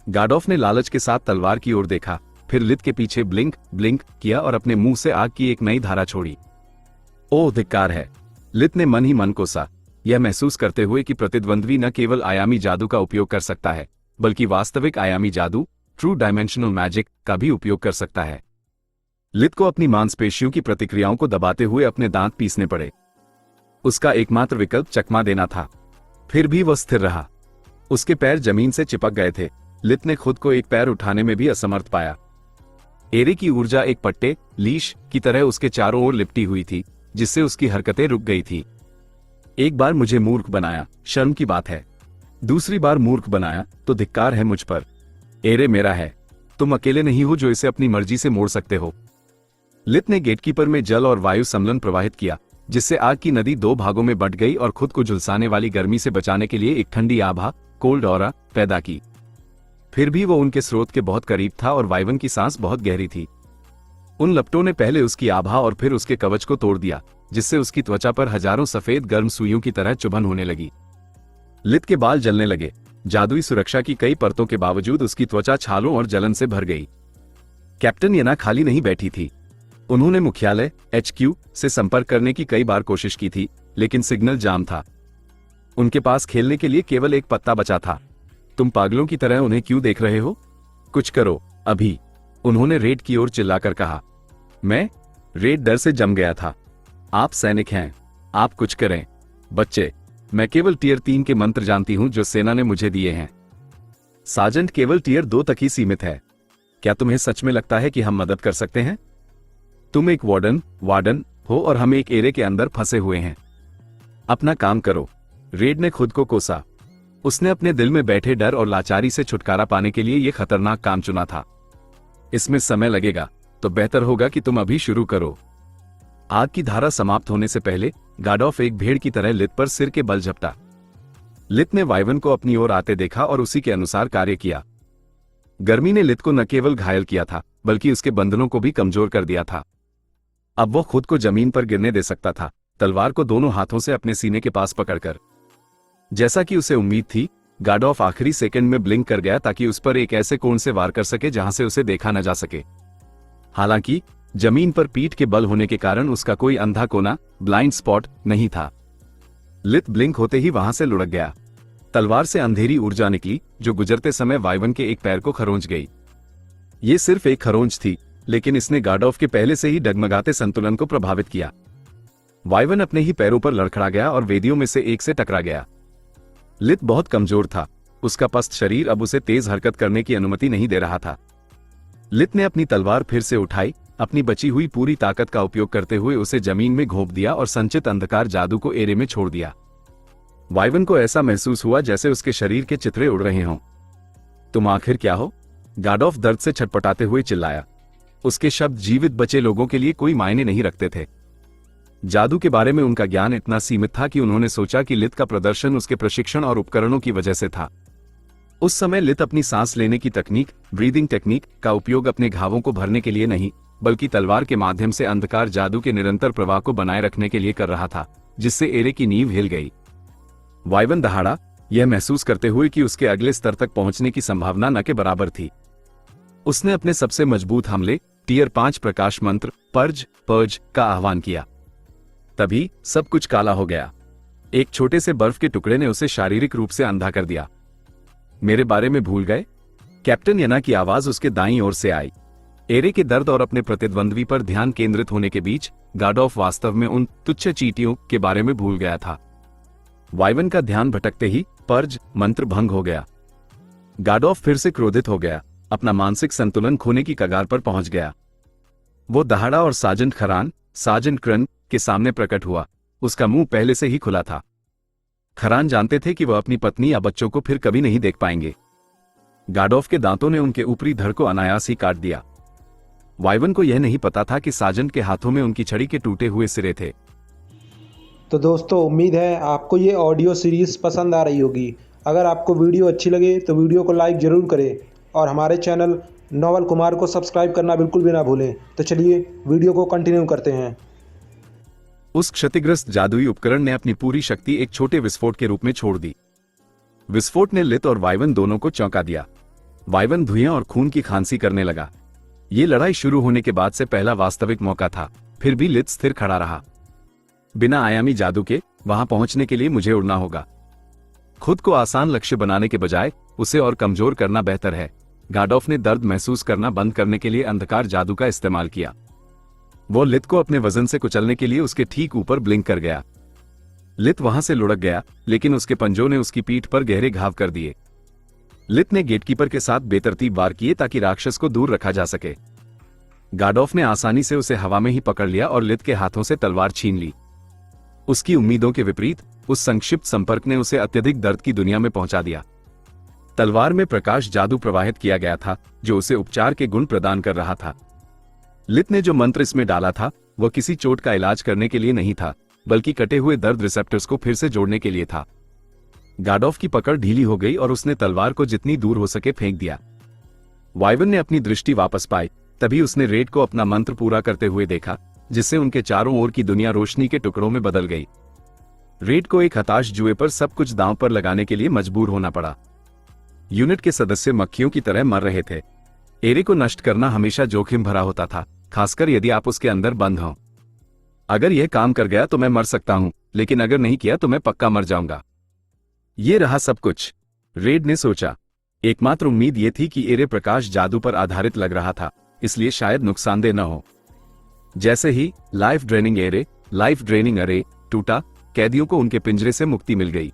गार्डोफ ने लालच के साथ तलवार की ओर देखा, फिर लित के पीछे ब्लिंक किया और अपने मुंह से आग की एक नई धारा छोड़ी। ओह, धिक्कार है! लित ने मन ही मन कोसा, यह महसूस करते हुए कि प्रतिद्वंद्वी न केवल आयामी जादू का उपयोग कर सकता है, बल्कि वास्तविक आयामी जादू ट्रू डायमेंशनल मैजिक का भी उपयोग कर सकता है। लित को अपनी मांसपेशियों की प्रतिक्रियाओं को दबाते हुए अपने दांत पीसने पड़े। उसका एकमात्र विकल्प चकमा देना था, फिर भी वह स्थिर रहा। उसके पैर जमीन से चिपक गए थे। लित ने खुद को एक पैर उठाने में भी असमर्थ पाया। एरे की ऊर्जा एक पट्टे लीश की तरह उसके चारों ओर लिपटी हुई थी, जिससे उसकी हरकतें रुक गई थी। एक बार मुझे मूर्ख बनाया, शर्म की बात है। दूसरी बार मूर्ख बनाया तो धिक्कार है मुझ पर। एरे मेरा है, तुम अकेले नहीं हो जो इसे अपनी मर्जी से मोड़ सकते हो। लित ने गेटकीपर में जल और वायु सम्लन प्रवाहित किया, जिससे आग की नदी 2 भागों में बंट गई और खुद को झुलसाने वाली गर्मी से बचाने के लिए एक ठंडी आभा कोल्ड ऑरा पैदा की। फिर भी वो उनके स्रोत के बहुत करीब था और वाइवन की सांस बहुत गहरी थी। उन लपटों ने पहले उसकी आभा और फिर उसके कवच को तोड़ दिया, जिससे उसकी त्वचा पर हजारों सफेद गर्म सुइयों की तरह चुभन होने लगी। लित के बाल जलने लगे। जादुई सुरक्षा की कई परतों के बावजूद उसकी त्वचा छालों और जलन से भर गई। कैप्टन येना खाली नहीं बैठी थी। उन्होंने मुख्यालय HQ से संपर्क करने की कई बार कोशिश की थी, लेकिन सिग्नल जाम था। उनके पास खेलने के लिए केवल एक पत्ता बचा था। तुम पागलों की तरह उन्हें क्यों देख रहे हो? कुछ करो अभी, उन्होंने रेड की ओर चिल्लाकर कहा। रेड डर से जम गया था। आप सैनिक हैं, आप कुछ करें। बच्चे, मैं केवल टीयर 3 के मंत्र जानती हूं जो सेना ने मुझे दिए हैं। सार्जेंट केवल टीयर 2 तक ही सीमित है। क्या तुम्हें सच में लगता है कि हम मदद कर सकते हैं? तुम एक वार्डन हो और हम एक एरे के अंदर फंसे हुए हैं। अपना काम करो। रेड ने खुद को कोसा। उसने अपने दिल में बैठे डर और लाचारी से छुटकारा पाने के लिए यह खतरनाक काम चुना था। इसमें समय लगेगा, तो बेहतर होगा कि तुम अभी शुरू करो। आग की धारा समाप्त होने से पहले गार्डोफ एक भेड़ की तरह लित पर सिर के बल झपटा। लित ने वाइवन को अपनी ओर आते देखा और उसी के अनुसार कार्य किया। गर्मी ने लित को न केवल घायल किया था, बल्कि उसके बंधनों को भी कमजोर कर दिया था। अब वो खुद को जमीन पर गिरने दे सकता था, तलवार को दोनों हाथों से अपने सीने के पास पकड़कर। जैसा कि उसे उम्मीद थी, गार्डोफ आखिरी सेकंड में ब्लिंक कर गया ताकि उस पर एक ऐसे कोण से वार कर सके जहां से उसे देखा न जा सके। हालांकि जमीन पर पीठ के बल होने के कारण उसका कोई अंधा कोना ब्लाइंड स्पॉट नहीं था। लित ब्लिंक होते ही वहां से लुढ़क गया। तलवार से अंधेरी ऊर्जा निकली जो गुजरते समय वाइवन के एक पैर को खरोंच गई। ये सिर्फ एक खरोंच थी, लेकिन इसने गार्डोफ के पहले से ही डगमगाते संतुलन को प्रभावित किया। वाइवन अपने ही पैरों पर लड़खड़ा गया और वेदियों में से एक से टकरा गया। लित बहुत कमजोर था, उसका पस्त शरीर अब उसे तेज हरकत करने की अनुमति नहीं दे रहा था। लित ने अपनी तलवार फिर से उठाई, अपनी बची हुई पूरी ताकत का उपयोग करते हुए उसे जमीन में घोंप दिया और संचित अंधकार जादू को एरे में छोड़ दिया। वाइवन को ऐसा महसूस हुआ जैसे उसके शरीर के चित्रे उड़ रहे हों। तुम आखिर क्या हो? गार्डोफ दर्द से छटपटाते हुए चिल्लाया। उसके शब्द जीवित बचे लोगों के लिए कोई मायने नहीं रखते थे। जादू के बारे में उनका ज्ञान इतना सीमित था कि उन्होंने सोचा कि लित का प्रदर्शन उसके प्रशिक्षण और उपकरणों की वजह से था। उस समय लित अपनी सांस लेने की तकनीक, ब्रीदिंग टेक्निक का उपयोग अपने घावों को भरने के लिए नहीं, बल्कि तलवार के माध्यम से अंधकार जादू के निरंतर प्रवाह को बनाए रखने के लिए कर रहा था, जिससे एरे की नींव हिल गई। वाइवन दहाड़ा, यह महसूस करते हुए कि उसके अगले स्तर तक पहुंचने की संभावना न के बराबर थी। उसने अपने सबसे मजबूत हमले टियर 5 प्रकाश मंत्र पर्ज का आह्वान किया। तभी सब कुछ काला हो गया। एक छोटे से बर्फ के टुकड़े ने उसे शारीरिक रूप से अंधा कर दिया। मेरे बारे में भूल गए? कैप्टन यना की आवाज उसके दाईं ओर से आई। एरे के दर्द और अपने प्रतिद्वंद्वी पर ध्यान केंद्रित होने के बीच गार्डोफ वास्तव में उन तुच्छ चींटियों के बारे में भूल गया था। वाइवन का ध्यान भटकते ही पर्ज मंत्र भंग हो गया। गार्डोफ फिर से क्रोधित हो गया, अपना मानसिक संतुलन खोने की कगार पर पहुंच गया। वो दहाड़ा और सार्जेंट क्रन के सामने प्रकट हुआ। उसका मुंह पहले से ही खुला था। खरान जानते थे कि वह अपनी पत्नी या बच्चों को फिर कभी नहीं देख पाएंगे। गार्डोफ के दांतों ने उनके ऊपरी धड़ को अनायास ही काट दिया। वाइवन को यह नहीं पता था कि सार्जेंट के हाथों में उनकी छड़ी के टूटे हुए सिरे थे। तो दोस्तों, उम्मीद है आपको ये ऑडियो सीरीज़ पसंद आ रही होगी। अगर आपको वीडियो अच्छी लगे तो वीडियो को लाइक ज़रूर करें और हमारे चैनल नवल कुमार को सब्सक्राइब करना बिल्कुल भी ना भूलें। तो चलिए वीडियो को कंटिन्यू करते हैं। उस क्षतिग्रस्त जादुई उपकरण ने अपनी पूरी शक्ति एक छोटे विस्फोट के रूप में छोड़ दी। विस्फोट ने लित और वाइवन दोनों को चौंका दिया। वाइवन धुएं और खून की खांसी करने लगा। ये लड़ाई शुरू होने के बाद से पहला वास्तविक मौका था, फिर भी लित स्थिर खड़ा रहा। बिना आयामी जादू के वहां पहुंचने के लिए मुझे उड़ना होगा। खुद को आसान लक्ष्य बनाने के बजाय उसे और कमजोर करना बेहतर है। गार्डोफ ने दर्द महसूस करना बंद करने के लिए अंधकार जादू का इस्तेमाल किया। वो लित को अपने वजन से कुचलने के लिए उसके ठीक ऊपर ब्लिंक कर गया। लित वहां से लुढ़क गया, लेकिन उसके पंजों ने उसकी पीठ पर गहरे घाव कर दिए। लित ने गेटकीपर के साथ बेतरतीब वार किए ताकि राक्षस को दूर रखा जा सके। गार्डोफ ने आसानी से उसे हवा में ही पकड़ लिया और लित के हाथों से तलवार छीन ली। उसकी उम्मीदों के विपरीत उस संक्षिप्त संपर्क ने उसे अत्यधिक दर्द की दुनिया में पहुंचा दिया। तलवार में प्रकाश जादू प्रवाहित किया गया था जो उसे उपचार के गुण प्रदान कर रहा था। लित ने जो मंत्र इसमें डाला था वह किसी चोट का इलाज करने के लिए नहीं था, बल्कि कटे हुए दर्द रिसेप्टर्स को फिर से जोड़ने के लिए था। गार्डोफ की पकड़ ढीली हो गई और उसने तलवार को जितनी दूर हो सके फेंक दिया। वाइवन ने अपनी दृष्टि वापस पाई, तभी उसने रेड को अपना मंत्र पूरा करते हुए देखा, जिससे उनके चारों ओर की दुनिया रोशनी के टुकड़ों में बदल गई। रेड को एक हताश जुए पर सब कुछ दांव पर लगाने के लिए मजबूर होना पड़ा। यूनिट के सदस्य मक्खियों की तरह मर रहे थे। एरे को नष्ट करना हमेशा जोखिम भरा होता था, खासकर यदि आप उसके अंदर बंद हों। अगर यह काम कर गया तो मैं मर सकता हूं, लेकिन अगर नहीं किया तो मैं पक्का मर जाऊंगा। ये रहा सब कुछ, रेड ने सोचा। एकमात्र उम्मीद यह थी कि एरे प्रकाश जादू पर आधारित लग रहा था, इसलिए शायद नुकसानदेह न हो। जैसे ही लाइफ ड्रेनिंग अरे टूटा, कैदियों को उनके पिंजरे से मुक्ति मिल गई।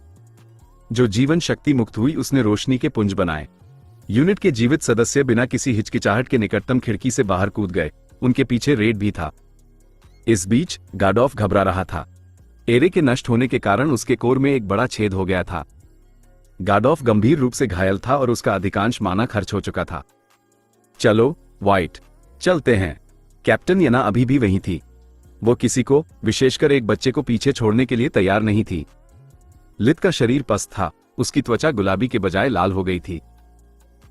जो जीवन शक्ति मुक्त हुई उसने रोशनी के पुंज बनाए। यूनिट के जीवित सदस्य बिना किसी हिचकिचाहट के निकटतम खिड़की से बाहर कूद गए। उनके पीछे रेड भी था। इस बीच गार्डोफ घबरा रहा था। एरे के नष्ट होने के कारण उसके कोर में एक बड़ा छेद हो गया था। गार्डोफ गंभीर रूप से घायल था और उसका अधिकांश माना खर्च हो चुका था। चलो वाइट, चलते हैं। कैप्टन यना अभी भी वहीं थी। वो किसी को, विशेषकर एक बच्चे को पीछे छोड़ने के लिए तैयार नहीं थी। लित का शरीर पस्त था, उसकी त्वचा गुलाबी के बजाय लाल हो गई थी।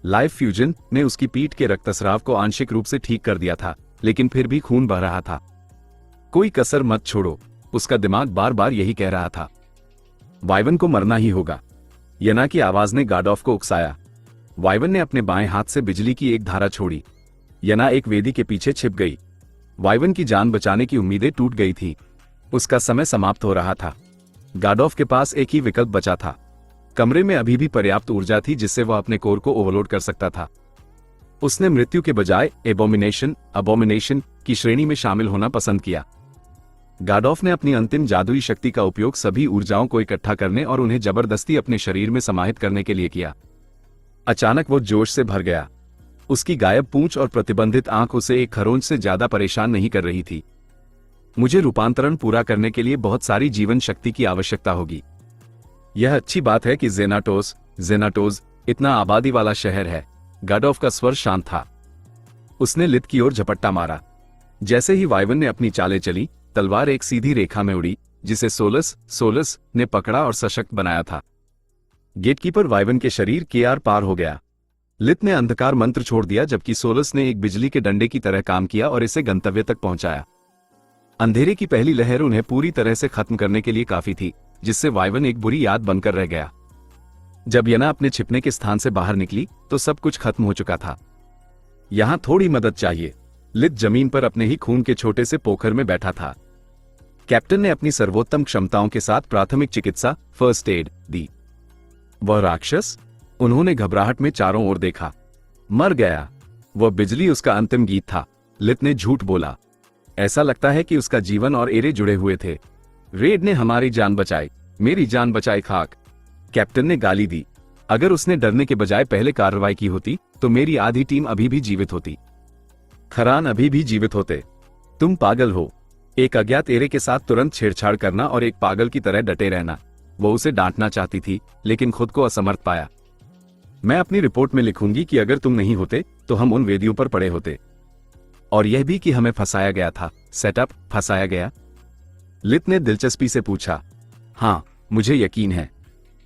लाइफ फ्यूजन ने उसकी पीठ के रक्तस्राव को आंशिक रूप से ठीक कर दिया था, लेकिन फिर भी खून बह रहा था। कोई कसर मत छोड़ो, उसका दिमाग बार बार यही कह रहा था। वाइवन को मरना ही होगा। यना की आवाज ने गार्डोफ को उकसाया। वाइवन ने अपने बाएं हाथ से बिजली की एक धारा छोड़ी। यना एक वेदी के पीछे छिप गई। वाइवन की जान बचाने की उम्मीदें टूट गई थी। उसका समय समाप्त हो रहा था। गार्डोफ के पास एक ही विकल्प बचा था। कमरे में अभी भी पर्याप्त ऊर्जा थी जिससे वह अपने कोर को ओवरलोड कर सकता था। उसने मृत्यु के बजाय अबोमिनेशन की श्रेणी में शामिल होना पसंद किया। गार्डोफ ने अपनी अंतिम जादुई शक्ति का उपयोग सभी ऊर्जाओं को इकट्ठा करने और उन्हें जबरदस्ती अपने शरीर में समाहित करने के लिए किया। अचानक वो जोश से भर गया। उसकी गायब पूंछ और प्रतिबंधित आंख उसे एक खरोंच से ज्यादा परेशान नहीं कर रही थी। मुझे रूपांतरण पूरा करने के लिए बहुत सारी जीवन शक्ति की आवश्यकता होगी। यह अच्छी बात है कि जेनाटोज इतना आबादी वाला शहर है। गार्डोफ का स्वर शांत था। उसने लित की ओर झपट्टा मारा। जैसे ही वाइवन ने अपनी चालें चली, तलवार एक सीधी रेखा में उड़ी, जिसे सोलस ने पकड़ा और सशक्त बनाया था। गेटकीपर वाइवन के शरीर के आर पार हो गया। लित ने अंधकार मंत्र छोड़ दिया, जबकि सोलस ने एक बिजली के डंडे की तरह काम किया और इसे गंतव्य तक पहुंचाया। अंधेरे की पहली लहर उन्हें पूरी तरह से खत्म करने के लिए काफी थी, जिससे वाइवन एक बुरी याद बनकर रह गया। जब यना अपने छिपने के स्थान से बाहर निकली तो सब कुछ खत्म हो चुका था। यहां थोड़ी मदद चाहिए। लित जमीन पर अपने ही खून के छोटे से पोखर में बैठा था। कैप्टन ने अपनी सर्वोत्तम क्षमताओं के साथ प्राथमिक चिकित्सा फर्स्ट एड दी। वह राक्षस? उन्होंने घबराहट में चारों ओर देखा। मर गया। वह बिजली उसका अंतिम गीत था। लित ने झूठ बोला। ऐसा लगता है कि उसका जीवन और एरे जुड़े हुए थे। रेड ने हमारी जान बचाई, मेरी जान बचाई खाक। कैप्टन ने गाली दी। अगर उसने डरने के बजाय पहले कार्रवाई की होती तो मेरी आधी टीम अभी भी जीवित होती। खरान अभी भी जीवित होते। तुम पागल हो। एक अज्ञात एरे के साथ तुरंत छेड़छाड़ करना और एक पागल की तरह डटे रहना। वो उसे डांटना चाहती थी लेकिन खुद को असमर्थ पाया। मैं अपनी रिपोर्ट में लिखूंगी कि अगर तुम नहीं होते तो हम उन वेदियों पर पड़े होते। और यह भी कि हमें फंसाया गया था। सेटअप फंसाया गया? लित ने दिलचस्पी से पूछा। हाँ, मुझे यकीन है।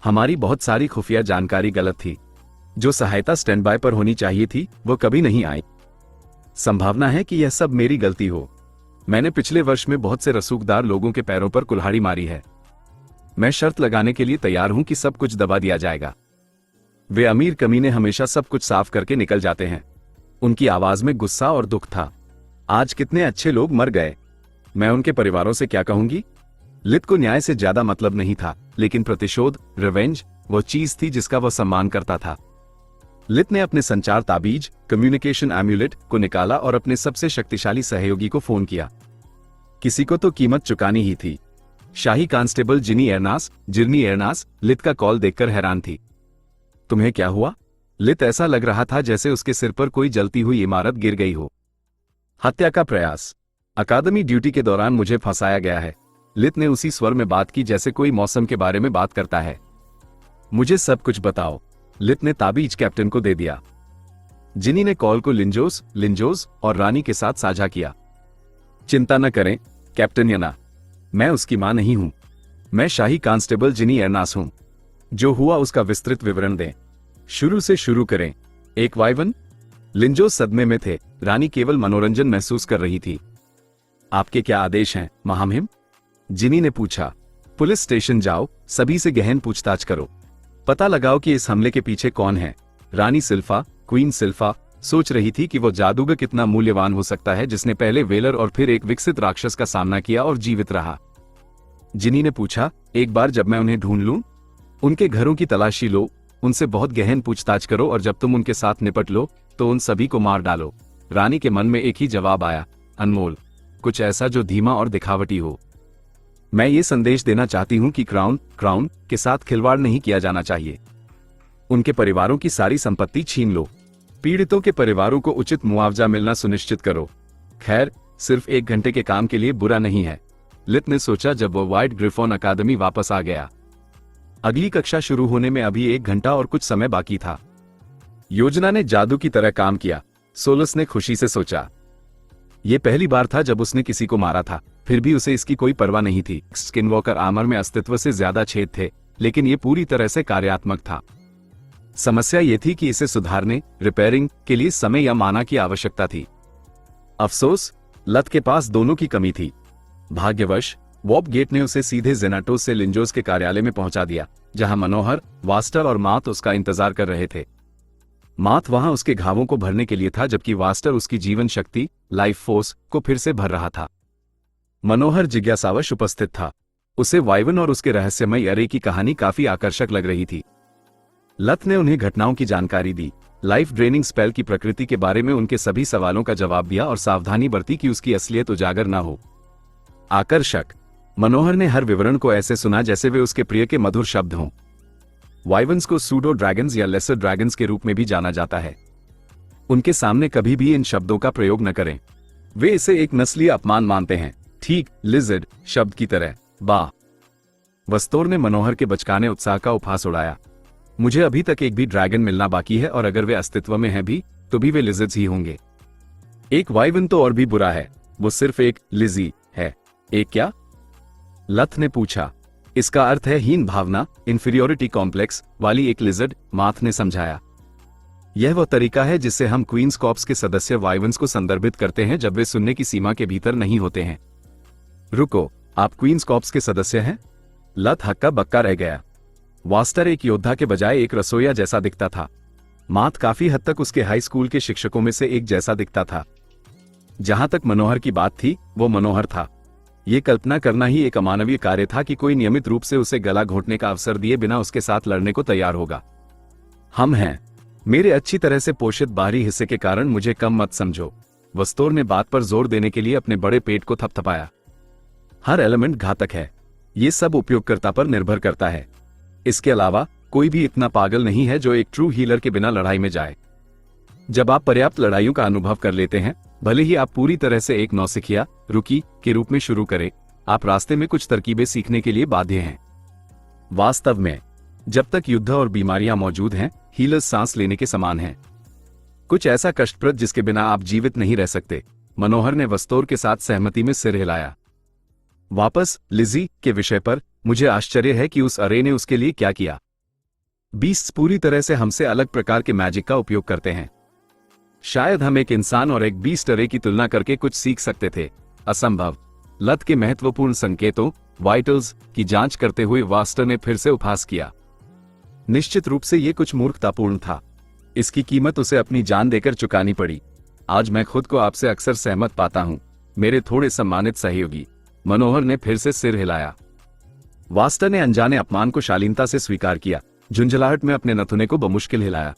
हमारी बहुत सारी खुफिया जानकारी गलत थी। जो सहायता स्टैंड बाय पर होनी चाहिए थी वो कभी नहीं आई। संभावना है कि यह सब मेरी गलती हो। मैंने पिछले वर्ष में बहुत से रसूखदार लोगों के पैरों पर कुल्हाड़ी मारी है। मैं शर्त लगाने के लिए तैयार हूं कि सब कुछ दबा दिया जाएगा। वे अमीर कमीने हमेशा सब कुछ साफ करके निकल जाते हैं। उनकी आवाज में गुस्सा और दुख था। आज कितने अच्छे लोग मर गए। मैं उनके परिवारों से क्या कहूंगी? लित को न्याय से ज्यादा मतलब नहीं था, लेकिन प्रतिशोध, रिवेंज, वो चीज थी जिसका वह सम्मान करता था। लित ने अपने संचार ताबीज, कम्युनिकेशन एम्यूलेट को निकाला और अपने सबसे शक्तिशाली सहयोगी को फोन किया। किसी को तो कीमत चुकानी ही थी। शाही कांस्टेबल जिनी एरनास लित का कॉल देखकर हैरान थी। तुम्हें क्या हुआ? लित ऐसा लग रहा था जैसे उसके सिर पर कोई जलती हुई इमारत गिर गई हो। हत्या का प्रयास। अकादमी ड्यूटी के दौरान मुझे फंसाया गया है। लित ने उसी स्वर में बात की जैसे कोई मौसम के बारे में बात करता है। मुझे सब कुछ बताओ। लित ने ताबीज कैप्टन को दे दिया। जिनी ने कॉल को लिंजोस और रानी के साथ साझा किया। चिंता न करें कैप्टन यना, मैं उसकी मां नहीं हूं। मैं शाही कांस्टेबल जिनी एरनास हूं। जो हुआ उसका विस्तृत विवरण दें। शुरू से शुरू करें। एक वाइवन? लिंजोस सदमे में थे। रानी केवल मनोरंजन महसूस कर रही थी। आपके क्या आदेश हैं महामहिम? जिनी ने पूछा। पुलिस स्टेशन जाओ, सभी से गहन पूछताछ करो। पता लगाओ कि इस हमले के पीछे कौन है। रानी सिल्फा, क्वीन सिल्फा, सोच रही थी कि वो जादूगर कितना मूल्यवान हो सकता है जिसने पहले वेलर और फिर एक विकसित राक्षस का सामना किया और जीवित रहा। जिनी ने पूछा। एक बार जब मैं उन्हें ढूंढ लूं? उनके घरों की तलाशी लो, उनसे बहुत गहन पूछताछ करो और जब तुम उनके साथ निपट लो तो उन सभी को मार डालो। रानी के मन में एक ही जवाब आया, अनमोल। कुछ ऐसा जो धीमा और दिखावटी हो। मैं ये संदेश देना चाहती हूं कि क्राउन के साथ खिलवाड़ नहीं किया जाना चाहिए। उनके परिवारों की सारी संपत्ति छीन लो। पीड़ितों के परिवारों को उचित मुआवजा मिलना सुनिश्चित करो। खैर, सिर्फ 1 घंटे के काम के लिए बुरा नहीं है, लित ने सोचा जब वो व्हाइट ग्रिफॉन अकादमी वापस आ गया। अगली कक्षा शुरू होने में अभी 1 घंटा और कुछ समय बाकी था। योजना ने जादू की तरह काम किया, सोलस ने खुशी से सोचा। यह पहली बार था जब उसने किसी को मारा था, फिर भी उसे इसकी कोई परवाह नहीं थी। स्किनवॉकर आर्मर में अस्तित्व से ज्यादा छेद थे, लेकिन यह पूरी तरह से कार्यात्मक था। समस्या यह थी कि इसे सुधारने, रिपेयरिंग के लिए समय या माना की आवश्यकता थी। अफसोस, लत के पास दोनों की कमी थी। भाग्यवश वॉप गेट ने उसे सीधे जेनाटोस से लिंजोस के कार्यालय में पहुंचा दिया, जहां मनोहर, वास्टर और मात उसका इंतजार कर रहे थे। मात वहां उसके घावों को भरने के लिए था, जबकि वास्टर उसकी जीवन शक्ति, लाइफ फोर्स को फिर से भर रहा था। मनोहर जिज्ञासावश उपस्थित था। उसे वाइवन और उसके रहस्यमय अरे की कहानी काफी आकर्षक लग रही थी। लत ने उन्हें घटनाओं की जानकारी दी, लाइफ ड्रेनिंग स्पेल की प्रकृति के बारे में उनके सभी सवालों का जवाब दिया और सावधानी बरती कि उसकी असलियत उजागर न हो। आकर्षक। मनोहर ने हर विवरण को ऐसे सुना जैसे वे उसके प्रिय के मधुर शब्द हों। वाइवन्स को सूडो ड्रैगन्स या लेसर ड्रैगन्स के रूप में भी जाना जाता है। उनके सामने कभी भी इन शब्दों का प्रयोग न करें। वे इसे एक नस्लीय अपमान मानते हैं, ठीक लिजर्ड शब्द की तरह। वाह! वस्तोर ने मनोहर के बचकाने उत्साह का उपहास उड़ाया। मुझे अभी तक एक भी ड्रैगन मिलना बाकी है, और अगर वे अस्तित्व में हैं भी तो भी वे लिजर्ड्स ही होंगे। एक वाइवन तो और भी बुरा है, वो सिर्फ एक लिजी है। एक क्या? लथ ने पूछा। इसका अर्थ है हीन भावना, इंफीरियोरिटी कॉम्प्लेक्स वाली एक लिजर्ड, माथ ने समझाया। यह वो तरीका है जिससे हम क्वींस कॉर्प्स के सदस्य वाइवन्स को संदर्भित करते हैं जब वे सुनने की सीमा के भीतर नहीं होते हैं। रुको, आप क्वींस कॉर्प्स के सदस्य हैं? लथ हक्का बक्का रह गया। वास्टर एक योद्धा के बजाय एक रसोइया जैसा दिखता था। माथ काफी हद तक उसके हाई स्कूल के शिक्षकों में से एक जैसा दिखता था। जहां तक मनोहर की बात थी, वो मनोहर था। ये कल्पना करना ही एक अमानवीय कार्य था कि कोई नियमित रूप से उसे गला घोंटने का अवसर दिए बिना उसके साथ लड़ने को तैयार होगा। हम हैं। मेरे अच्छी तरह से पोषित बाहरी हिस्से के कारण मुझे कम मत समझो। वस्तोर ने बात पर जोर देने के लिए अपने बड़े पेट को थपथपाया। हर एलिमेंट घातक है। ये सब उपयोगकर्ता पर निर्भर करता है। इसके अलावा कोई भी इतना पागल नहीं है जो एक ट्रू हीलर के बिना लड़ाई में जाए। जब आप पर्याप्त लड़ाइयों का अनुभव कर लेते हैं, भले ही आप पूरी तरह से एक नौसिखिया रुकी के रूप में शुरू करें, आप रास्ते में कुछ तरकीबें सीखने के लिए बाध्य हैं। वास्तव में जब तक युद्ध और बीमारियां मौजूद हैं, हीलर्स सांस लेने के समान हैं। कुछ ऐसा कष्टप्रद जिसके बिना आप जीवित नहीं रह सकते। मनोहर ने वस्तोर के साथ सहमति में सिर हिलाया। वापस लिजी के विषय पर, मुझे आश्चर्य है कि उस अरे ने उसके लिए क्या किया। बीस्ट्स पूरी तरह से हमसे अलग प्रकार के मैजिक का उपयोग करते हैं। शायद हम एक इंसान और एक बीस्ट अरे की तुलना करके कुछ सीख सकते थे। असंभव। लत के महत्वपूर्ण संकेतों वाइटल्स की जांच करते हुए वास्टर ने फिर से उपहास किया। निश्चित रूप से यह कुछ मूर्खतापूर्ण था। इसकी कीमत उसे अपनी जान देकर चुकानी पड़ी। आज मैं खुद को आपसे अक्सर सहमत पाता हूं, मेरे थोड़े सम्मानित सहयोगी। मनोहर ने फिर से सिर हिलाया। वास्टर ने अनजाने अपमान को शालीनता से स्वीकार किया। झुंझलाहट में अपने नथुने को बमुश्किल हिलाया।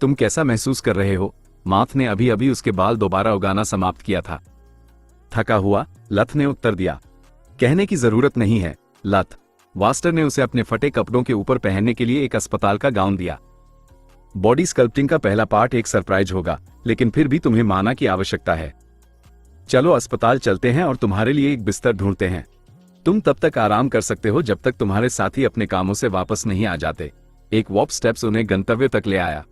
तुम कैसा महसूस कर रहे हो? माथ ने अभी अभी उसके बाल दोबारा उगाना समाप्त किया था। थका हुआ, लथ ने उत्तर दिया। कहने की जरूरत नहीं है, लथ। वास्टर ने उसे अपने फटे कपड़ों के ऊपर पहनने के लिए एक अस्पताल का गाउन दिया। बॉडी स्कल्पटिंग का पहला पार्ट एक सरप्राइज होगा, लेकिन फिर भी तुम्हें माना की आवश्यकता है। चलो अस्पताल चलते हैं और तुम्हारे लिए एक बिस्तर ढूंढते हैं। तुम तब तक आराम कर सकते हो जब तक तुम्हारे साथी अपने कामों से वापस नहीं आ जाते। एक वॉप स्टेप्स उन्हें गंतव्य तक ले आया।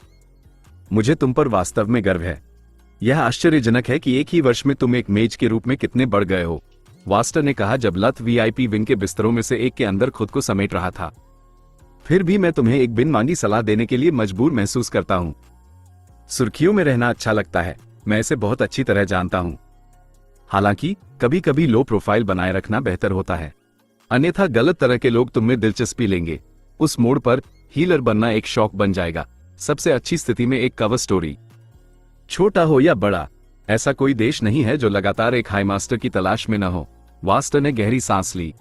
मुझे तुम पर वास्तव में गर्व है। यह आश्चर्यजनक है कि एक ही वर्ष में तुम एक मेज के रूप में कितने बढ़ गए हो, वास्टर ने कहा जब लथ वीआईपी विंग के बिस्तरों में से एक के अंदर खुद को समेट रहा था। फिर भी मैं तुम्हें एक बिन मांगी सलाह देने के लिए मजबूर महसूस करता हूं। सुर्खियों में रहना अच्छा लगता है, मैं इसे बहुत अच्छी तरह जानता हूं। हालांकि कभी कभी लो प्रोफाइल बनाए रखना बेहतर होता है, अन्यथा गलत तरह के लोग तुम में दिलचस्पी लेंगे। उस मोड़ पर हीलर बनना एक शौक बन जाएगा। सबसे अच्छी स्थिति में एक कवर स्टोरी, छोटा हो या बड़ा, ऐसा कोई देश नहीं है जो लगातार एक हाई मास्टर की तलाश में न हो। वास्टर ने गहरी सांस ली।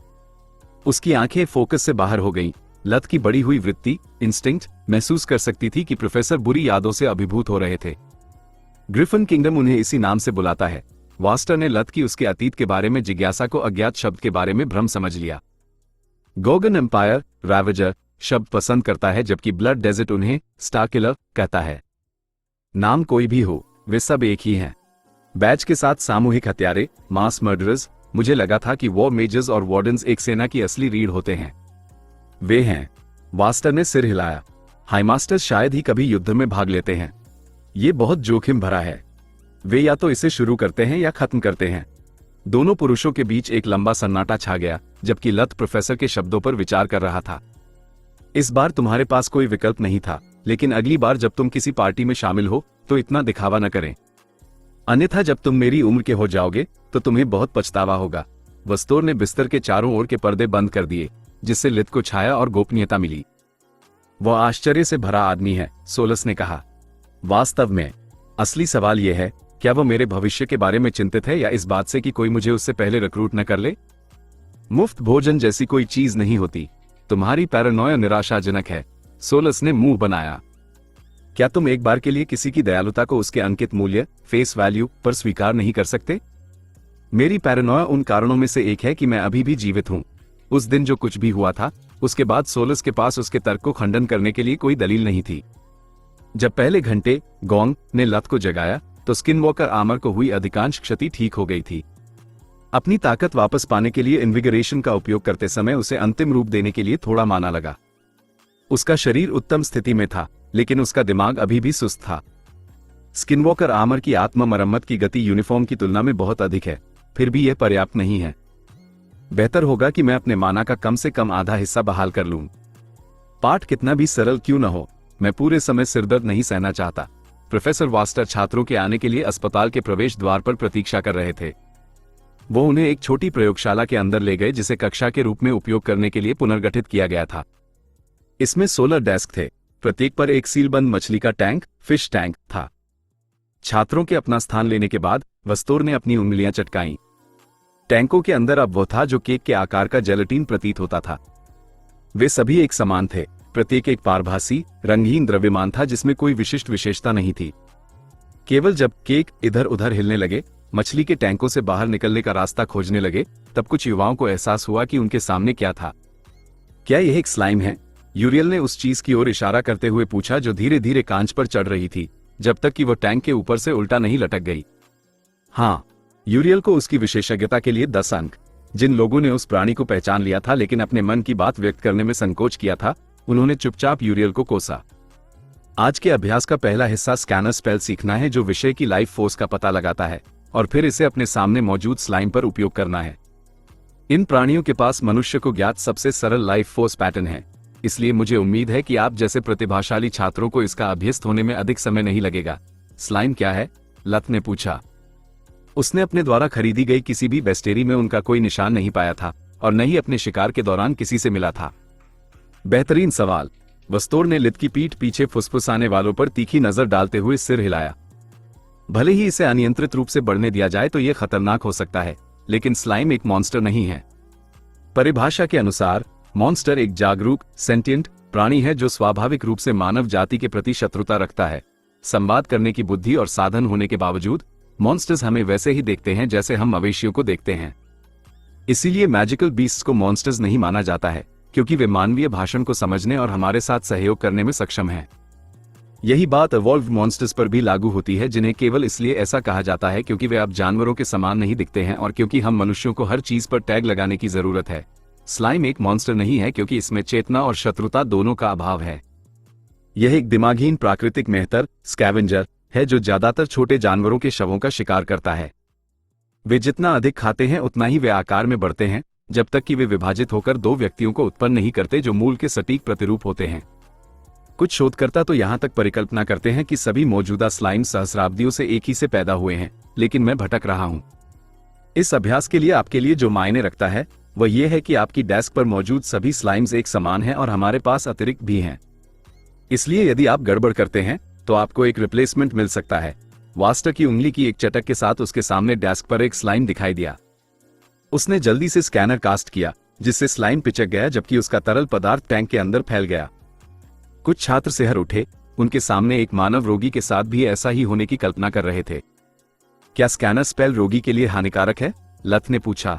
उसकी आंखें फोकस से बाहर हो गईं। लत की बढ़ी हुई वृत्ति, इंस्टिंक्ट, महसूस कर सकती थी कि प्रोफेसर बुरी यादों से अभिभूत हो रहे थे। ग्रिफिन किंगडम उन्हें इसी नाम से बुलाता है। वास्टर ने लत की उसके अतीत के बारे में जिज्ञासा को अज्ञात शब्द के बारे में भ्रम समझ लिया। गोगन एम्पायर रावेजर शब्द पसंद करता है, जबकि ब्लड डेजर्ट उन्हें स्टार किलर कहता है। नाम कोई भी हो, वे सब एक ही हैं। बैच के साथ सामूहिक हत्यारे, मास मर्डरर्स। मुझे लगा था कि वॉर मेजर्स और वार्डन्स एक सेना की असली रीढ़ होते हैं। वे हैं। वास्टर ने सिर हिलाया। हाईमास्टर्स शायद ही कभी युद्ध में भाग लेते हैं। ये बहुत जोखिम भरा है। वे या तो इसे शुरू करते हैं या खत्म करते हैं। दोनों पुरुषों के बीच एक लंबा सन्नाटा छा गया, जबकि लत प्रोफेसर के शब्दों पर विचार कर रहा था। इस बार तुम्हारे पास कोई विकल्प नहीं था, लेकिन अगली बार जब तुम किसी पार्टी में शामिल हो तो इतना दिखावा न करें, अन्यथा जब तुम मेरी उम्र के हो जाओगे तो तुम्हें बहुत पछतावा होगा। वस्तोर ने बिस्तर के चारों ओर के पर्दे बंद कर दिए, जिससे लित को छाया और गोपनीयता मिली। वह आश्चर्य से भरा आदमी है, सोलस ने कहा। वास्तव में असली सवाल यह है, क्या वह मेरे भविष्य के बारे में चिंतित है या इस बात से कि कोई मुझे उससे पहले रिक्रूट न कर ले? मुफ्त भोजन जैसी कोई चीज नहीं होती। तुम्हारी पैरानोया निराशाजनक है। सोलस ने मुंह बनाया। क्या तुम एक बार के लिए किसी की दयालुता को उसके अंकित मूल्य, फेस वैल्यू पर स्वीकार नहीं कर सकते? मेरी पैरानोया उन कारणों में से एक है कि मैं अभी भी जीवित हूं। उस दिन जो कुछ भी हुआ था, उसके बाद सोलस के पास उसके तर्क को खंडन करने के लिए कोई दलील नहीं थी। जब पहले घंटे गोंग ने लत को जगाया तो स्किनवॉकर आर्मर को हुई अधिकांश क्षति ठीक हो गई थी। अपनी ताकत वापस पाने के लिए इन्विगरेशन का उपयोग करते समय उसे अंतिम रूप देने के लिए थोड़ा माना लगा। उसका शरीर उत्तम स्थिति में था, लेकिन उसका दिमाग अभी भी सुस्त था। स्किनवॉकर आर्मर की आत्म मरम्मत की गति यूनिफॉर्म की तुलना में बहुत अधिक है, फिर भी यह पर्याप्त नहीं है। बेहतर होगा कि मैं अपने माना का कम से कम आधा हिस्सा बहाल कर लूं। पाठ कितना भी सरल क्यों न हो, मैं पूरे समय सिरदर्द नहीं सहना चाहता। प्रोफेसर वास्टर छात्रों के आने के लिए अस्पताल के प्रवेश द्वार पर प्रतीक्षा कर रहे थे। वो उन्हें एक छोटी प्रयोगशाला के अंदर ले गए, जिसे कक्षा के रूप में उपयोग करने के लिए पुनर्गठित किया गया था। इसमें 16 डेस्क थे, प्रत्येक पर एक सीलबंद मछली का टैंक, फिश टैंक, था। छात्रों के अपना स्थान लेने के बाद वस्तुर ने अपनी उंगलियां चटकाईं। टैंकों के अंदर अब वो था जो केक के आकार का जेलेटिन प्रतीत होता था। वे सभी एक समान थे, प्रत्येक एक पारभासी रंगीन द्रव्यमान था जिसमें कोई विशिष्ट विशेषता नहीं थी। केवल जब केक इधर उधर हिलने लगे, मछली के टैंकों से बाहर निकलने का रास्ता खोजने लगे, तब कुछ युवाओं को एहसास हुआ कि उनके सामने क्या था। क्या यह एक स्लाइम है? यूरियल ने उस चीज की ओर इशारा करते हुए पूछा जो धीरे धीरे कांच पर चढ़ रही थी, जब तक कि वो टैंक के ऊपर से उल्टा नहीं लटक गई। हाँ, यूरियल को उसकी विशेषज्ञता के लिए 10 अंक। जिन लोगों ने उस प्राणी को पहचान लिया था लेकिन अपने मन की बात व्यक्त करने में संकोच किया था, उन्होंने चुपचाप यूरियल को कोसा। आज के अभ्यास का पहला हिस्सा स्कैनर स्पेल सीखना है जो विषय की लाइफ फोर्स का पता लगाता है और फिर इसे अपने सामने मौजूद स्लाइम पर उपयोग करना है। इन प्राणियों के पास मनुष्य को ज्ञात सबसे सरल लाइफ फोर्स पैटर्न है, इसलिए मुझे उम्मीद है कि आप जैसे प्रतिभाशाली छात्रों को इसका अभ्यस्त होने में अधिक समय नहीं लगेगा। स्लाइम क्या है? लत ने पूछा। उसने अपने द्वारा खरीदी गई किसी भी बेस्टेरी में उनका कोई निशान नहीं पाया था और न ही अपने शिकार के दौरान किसी से मिला था। बेहतरीन सवाल। वस्तुर ने लित की पीठ पीछे फुसफुसाने वालों पर तीखी नजर डालते हुए सिर हिलाया। भले ही इसे अनियंत्रित रूप से बढ़ने दिया जाए तो यह खतरनाक हो सकता है, लेकिन स्लाइम एक मॉन्स्टर नहीं है। परिभाषा के अनुसार मॉन्स्टर एक जागरूक सेंटिएंट प्राणी है जो स्वाभाविक रूप से मानव जाति के प्रति शत्रुता रखता है। संवाद करने की बुद्धि और साधन होने के बावजूद मॉन्स्टर्स हमें वैसे ही देखते हैं जैसे हम मवेशियों को देखते हैं। इसीलिए मैजिकल बीस्ट्स को मॉन्स्टर्स नहीं माना जाता है, क्योंकि वे मानवीय भाषण को समझने और हमारे साथ सहयोग करने में सक्षम हैं। यही बात इवॉल्व्ड मॉन्स्टर्स पर भी लागू होती है, जिन्हें केवल इसलिए ऐसा कहा जाता है क्योंकि वे अब जानवरों के समान नहीं दिखते हैं और क्योंकि हम मनुष्यों को हर चीज पर टैग लगाने की जरूरत है। स्लाइम एक मॉन्स्टर नहीं है क्योंकि इसमें चेतना और शत्रुता दोनों का अभाव है। यह एक दिमागहीन प्राकृतिक मेहतर स्कैवेंजर है जो ज्यादातर छोटे जानवरों के शवों का शिकार करता है। वे जितना अधिक खाते हैं उतना ही वे आकार में बढ़ते हैं, जब तक कि वे विभाजित होकर 2 व्यक्तियों को उत्पन्न नहीं करते जो मूल के सटीक प्रतिरूप होते हैं। कुछ शोधकर्ता तो यहां तक परिकल्पना करते हैं कि सभी मौजूदा स्लाइम सहस्राब्दियों से एक ही से पैदा हुए हैं, लेकिन मैं भटक रहा हूं। इस अभ्यास के लिए आपके लिए जो मायने रखता है वह यह है कि आपकी डेस्क पर मौजूद सभी स्लाइम्स एक समान हैं और हमारे पास अतिरिक्त भी हैं। इसलिए यदि आप गड़बड़ करते हैं तो आपको एक रिप्लेसमेंट मिल सकता है। वास्टर की उंगली की एक चटक के साथ उसके सामने डेस्क पर एक स्लाइम दिखाई दिया। उसने जल्दी से स्कैनर कास्ट किया, जिससे स्लाइम पिचक गया जबकि उसका तरल पदार्थ टैंक के अंदर फैल गया। कुछ छात्र सिहर उठे, उनके सामने एक मानव रोगी के साथ भी ऐसा ही होने की कल्पना कर रहे थे। क्या स्कैनर स्पेल रोगी के लिए हानिकारक है? लत ने पूछा।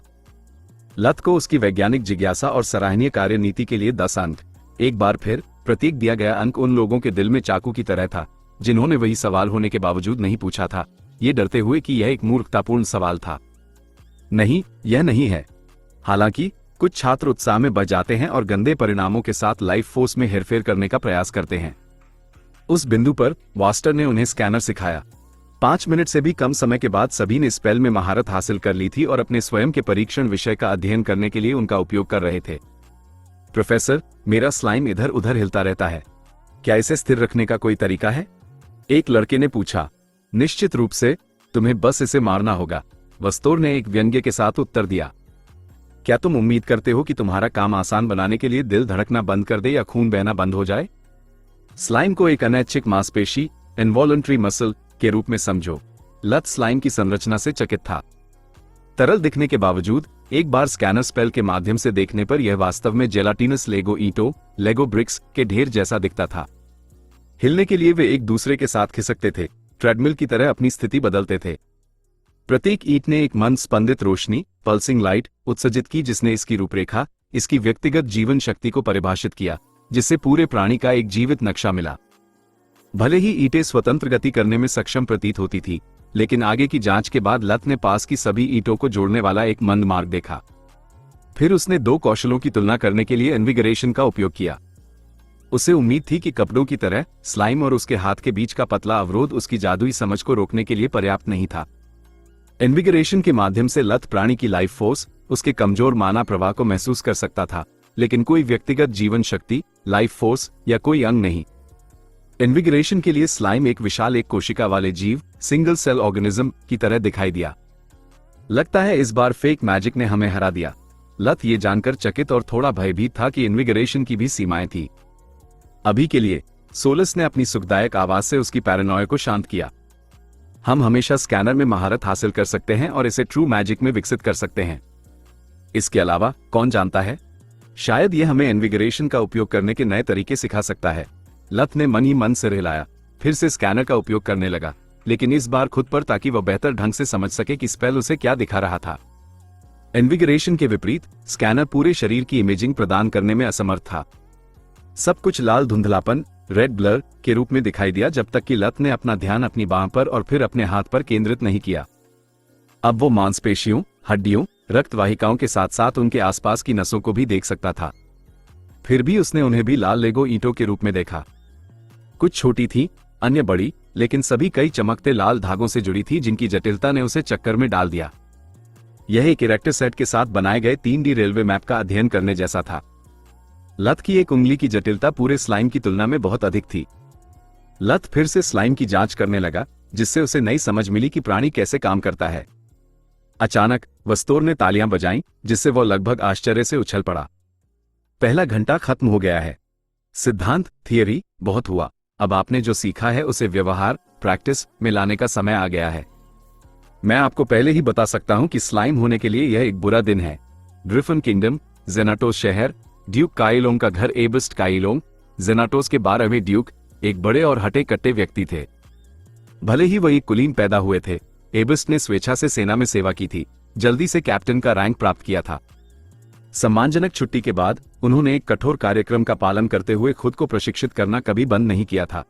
लत को उसकी वैज्ञानिक जिज्ञासा और सराहनीय कार्यनीति के लिए 10 अंक। एक बार फिर प्रत्येक दिया गया अंक उन लोगों के दिल में चाकू की तरह था जिन्होंने वही सवाल होने के बावजूद नहीं पूछा था, ये डरते हुए कि यह एक मूर्खतापूर्ण सवाल था। नहीं, यह नहीं है। हालांकि कुछ छात्र उत्साह में बच जाते हैं और गंदे परिणामों के साथ लाइफ फोर्स में हेरफेर करने का प्रयास करते हैं। उस बिंदु पर वास्टर ने उन्हें स्कैनर सिखाया। 5 मिनट से भी कम समय के बाद सभी ने स्पेल में महारत हासिल कर ली थी और अपने स्वयं के परीक्षण विषय का अध्ययन करने के लिए उनका उपयोग कर रहे थे। प्रोफेसर, मेरा स्लाइम इधर उधर हिलता रहता है, क्या इसे स्थिर रखने का कोई तरीका है? एक लड़के ने पूछा। निश्चित रूप से, तुम्हें बस इसे मारना होगा, वस्तुर ने एक व्यंग्य के साथ उत्तर दिया। क्या तुम उम्मीद करते हो कि तुम्हारा काम आसान बनाने के लिए दिल धड़कना बंद कर दे या खून बहना बंद हो जाए? स्लाइम को एक अनैच्छिक मांसपेशी इनवॉलंटरी मसल के रूप में समझो। लत स्लाइम की संरचना से चकित था। तरल दिखने के बावजूद एक बार स्कैनर स्पेल के माध्यम से देखने पर यह वास्तव में जेलाटिनस लेगो ईंटों, लेगो ब्रिक्स के ढेर जैसा दिखता था। हिलने के लिए वे एक दूसरे के साथ खिसकते थे, ट्रेडमिल की तरह अपनी स्थिति बदलते थे। प्रत्येक ईंट ने एक मंद स्पंदित रोशनी, पल्सिंग लाइट, उत्सर्जित की जिसने इसकी रूपरेखा, इसकी व्यक्तिगत जीवन शक्ति को परिभाषित किया, जिससे पूरे प्राणी का एक जीवित नक्शा मिला। भले ही ईंटें स्वतंत्र गति करने में सक्षम प्रतीत होती थी, लेकिन आगे की जांच के बाद लत ने पास की सभी ईंटों को जोड़ने वाला एक मंद मार्ग देखा। फिर उसने 2 कौशलों की तुलना करने के लिए इन्विगरेशन का उपयोग किया। उसे उम्मीद थी कि कपड़ों की तरह स्लाइम और उसके हाथ के बीच का पतला अवरोध उसकी जादुई समझ को रोकने के लिए पर्याप्त नहीं था। इन्विगरेशन के माध्यम से लत प्राणी की लाइफ फोर्स, उसके कमजोर माना प्रवाह को महसूस कर सकता था, लेकिन कोई व्यक्तिगत जीवन शक्ति, लाइफ फोर्स या कोई अंग नहीं। इन्विगरेशन के लिए स्लाइम एक विशाल एक कोशिका वाले जीव, सिंगल सेल ऑर्गेनिज्म की तरह दिखाई दिया। लगता है इस बार फेक मैजिक ने हमें हरा दिया। लत ये जानकर चकित और थोड़ा भयभीत था कि इन्विगरेशन की भी सीमाएं थी। अभी के लिए सोलस ने अपनी सुखदायक आवाज से उसकी पैरानॉया को शांत किया। हम हमेशा स्कैनर में महारत हासिल कर सकते हैं और इसे ट्रू मैजिक में विकसित कर सकते हैं। इसके अलावा कौन जानता है, शायद यह हमें इन्विगरेशन का उपयोग करने के नए तरीके सिखा सकता है। लत ने मन ही मन सिर हिलाया, फिर से स्कैनर का उपयोग करने लगा, लेकिन इस बार खुद पर, ताकि वह बेहतर ढंग से समझ सके कि स्पेल उसे क्या दिखा रहा था। इन्विगरेशन के विपरीत स्कैनर पूरे शरीर की इमेजिंग प्रदान करने में असमर्थ था। सब कुछ लाल धुंधलापन, रेड ब्लर के रूप में दिखाई दिया, जब तक कि लत ने अपना ध्यान अपनी बांह पर और फिर अपने हाथ पर केंद्रित नहीं किया। अब वो मांसपेशियों, हड्डियों, रक्त वाहिकाओं के साथ साथ उनके आसपास की नसों को भी देख सकता था। फिर भी उसने उन्हें भी लाल लेगो ईंटों के रूप में देखा। कुछ छोटी थी, अन्य बड़ी, लेकिन सभी कई चमकते लाल धागों से जुड़ी थी, जिनकी जटिलता ने उसे चक्कर में डाल दिया। यह एक इरेक्टर सेट के साथ बनाए गए 3D रेलवे मैप का अध्ययन करने जैसा था। लत की एक उंगली की जटिलता पूरे स्लाइम की तुलना में बहुत अधिक थी। लत फिर से स्लाइम की जांच करने लगा, जिससे उसे नई समझ मिली कि प्राणी कैसे काम करता है। अचानक वस्तोर ने तालियां बजाईं, जिससे वह लगभग आश्चर्य से उछल पड़ा। पहला घंटा खत्म हो गया है। सिद्धांत, थियरी बहुत हुआ। अब आपने जो सीखा है उसे व्यवहार, प्रैक्टिस में लाने का समय आ गया है। मैं आपको पहले ही बता सकता हूं कि स्लाइम होने के लिए यह एक बुरा दिन है। ग्रिफन किंगडम, जेनाटोस शहर, ड्यूक काइलोंग का घर एबिस्ट काइलोंग, जेनाटोस के 12वें ड्यूक, एक बड़े और हटे कट्टे व्यक्ति थे। भले ही वह एक कुलीन पैदा हुए थे, एबिस्ट ने स्वेच्छा से सेना में सेवा की थी, जल्दी से कैप्टन का रैंक प्राप्त किया था। सम्मानजनक छुट्टी के बाद उन्होंने एक कठोर कार्यक्रम का पालन करते हुए खुद को प्रशिक्षित करना कभी बंद नहीं किया था।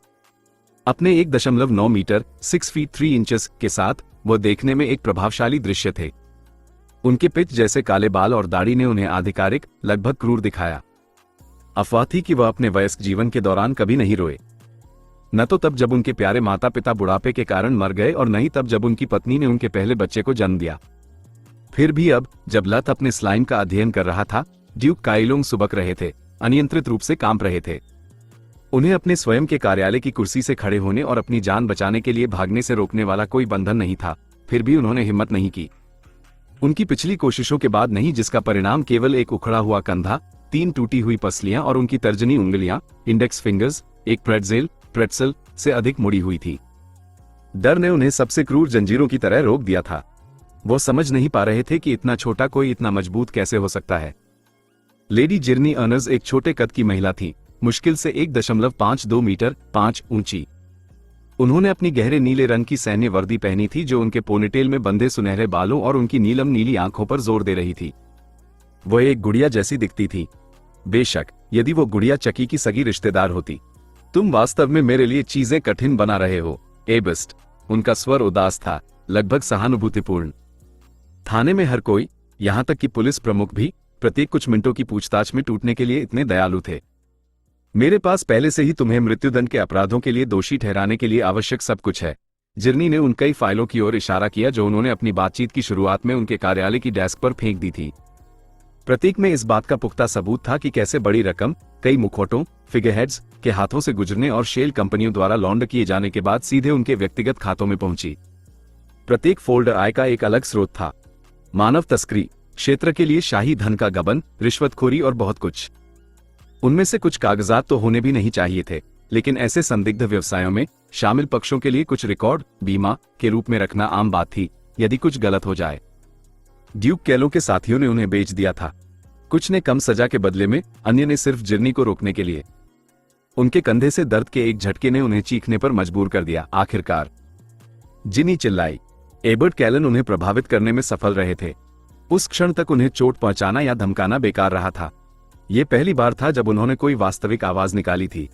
अपने 1.9 मीटर 6 फीट 3 इंचेस के साथ वह देखने में एक प्रभावशाली दृश्य थे। उनके पिच जैसे काले बाल और दाढ़ी ने उन्हें आधिकारिक, लगभग क्रूर दिखाया। अफवाह थी कि वह अपने वयस्क जीवन के दौरान कभी नहीं रोए, न तो तब जब उनके प्यारे माता पिता बुढ़ापे के कारण मर गए और न ही तब जब उनकी पत्नी ने उनके पहले बच्चे को जन्म दिया। फिर भी अब जब लत अपने स्लाइम का अध्ययन कर रहा था, ड्यूक काइलोंग सुबक रहे थे, अनियंत्रित रूप से कांप रहे थे। उन्हें अपने स्वयं के कार्यालय की कुर्सी से खड़े होने और अपनी जान बचाने के लिए भागने से रोकने वाला कोई बंधन नहीं था, फिर भी उन्होंने हिम्मत नहीं की। उनकी पिछली कोशिशों के बाद नहीं, जिसका परिणाम केवल एक उखड़ा हुआ कंधा, 3 टूटी हुई पसलियां और उनकी तर्जनी उंगलियां, इंडेक्स फिंगर्स, एक प्रेटसेल से अधिक मुड़ी हुई थी। डर ने उन्हें सबसे क्रूर जंजीरों की तरह रोक दिया था। वो समझ नहीं पा रहे थे कि इतना छोटा कोई इतना मजबूत कैसे हो सकता है। लेडी जिर्नी अर्नर्स एक छोटे कद की महिला थी, मुश्किल से 1.52 मीटर 5 ऊंची। उन्होंने अपनी गहरे नीले रंग की सैन्य वर्दी पहनी थी, जो उनके पोनीटेल में बंधे सुनहरे बालों और उनकी नीलम नीली आंखों पर जोर दे रही थी। वह एक गुड़िया जैसी दिखती थी। बेशक यदि वो गुड़िया चकी की सगी रिश्तेदार होती। तुम वास्तव में मेरे लिए चीजें कठिन बना रहे हो, एबिस्ट। उनका स्वर उदास था, लगभग सहानुभूतिपूर्ण। थाने में हर कोई, यहां तक कि पुलिस प्रमुख भी, प्रत्येक कुछ मिनटों की पूछताछ में टूटने के लिए इतने दयालु थे। मेरे पास पहले से ही तुम्हें मृत्युदंड के अपराधों के लिए दोषी ठहराने के लिए आवश्यक सब कुछ है। जिर्नी ने उन कई फाइलों की ओर इशारा किया जो उन्होंने अपनी बातचीत की शुरुआत में उनके कार्यालय की डेस्क पर फेंक दी थी। प्रत्येक में इस बात का पुख्ता सबूत था कि कैसे बड़ी रकम कई मुखौटों, फिगरहेड्स के हाथों से गुजरने और शेल कंपनियों द्वारा लॉन्ड किए जाने के बाद सीधे उनके व्यक्तिगत खातों में पहुंची। प्रत्येक फोल्डर आय का एक अलग स्रोत था। मानव तस्करी, क्षेत्र के लिए शाही धन का गबन, रिश्वतखोरी और बहुत कुछ। उनमें से कुछ कागजात तो होने भी नहीं चाहिए थे, लेकिन ऐसे संदिग्ध व्यवसायों में शामिल पक्षों के लिए कुछ रिकॉर्ड बीमा के रूप में रखना आम बात थी, यदि कुछ गलत हो जाए। ड्यूक कैलों के साथियों ने उन्हें बेच दिया था, कुछ ने कम सजा के बदले में, अन्य ने सिर्फ जिर्नी को रोकने के लिए। उनके कंधे से दर्द के एक झटके ने उन्हें चीखने पर मजबूर कर दिया। आखिरकार जिनी चिल्लाई। एबर्ट कैलन उन्हें प्रभावित करने में सफल रहे थे। उस क्षण तक उन्हें चोट पहुंचाना या धमकाना बेकार रहा था। यह पहली बार था जब उन्होंने कोई वास्तविक आवाज निकाली थी।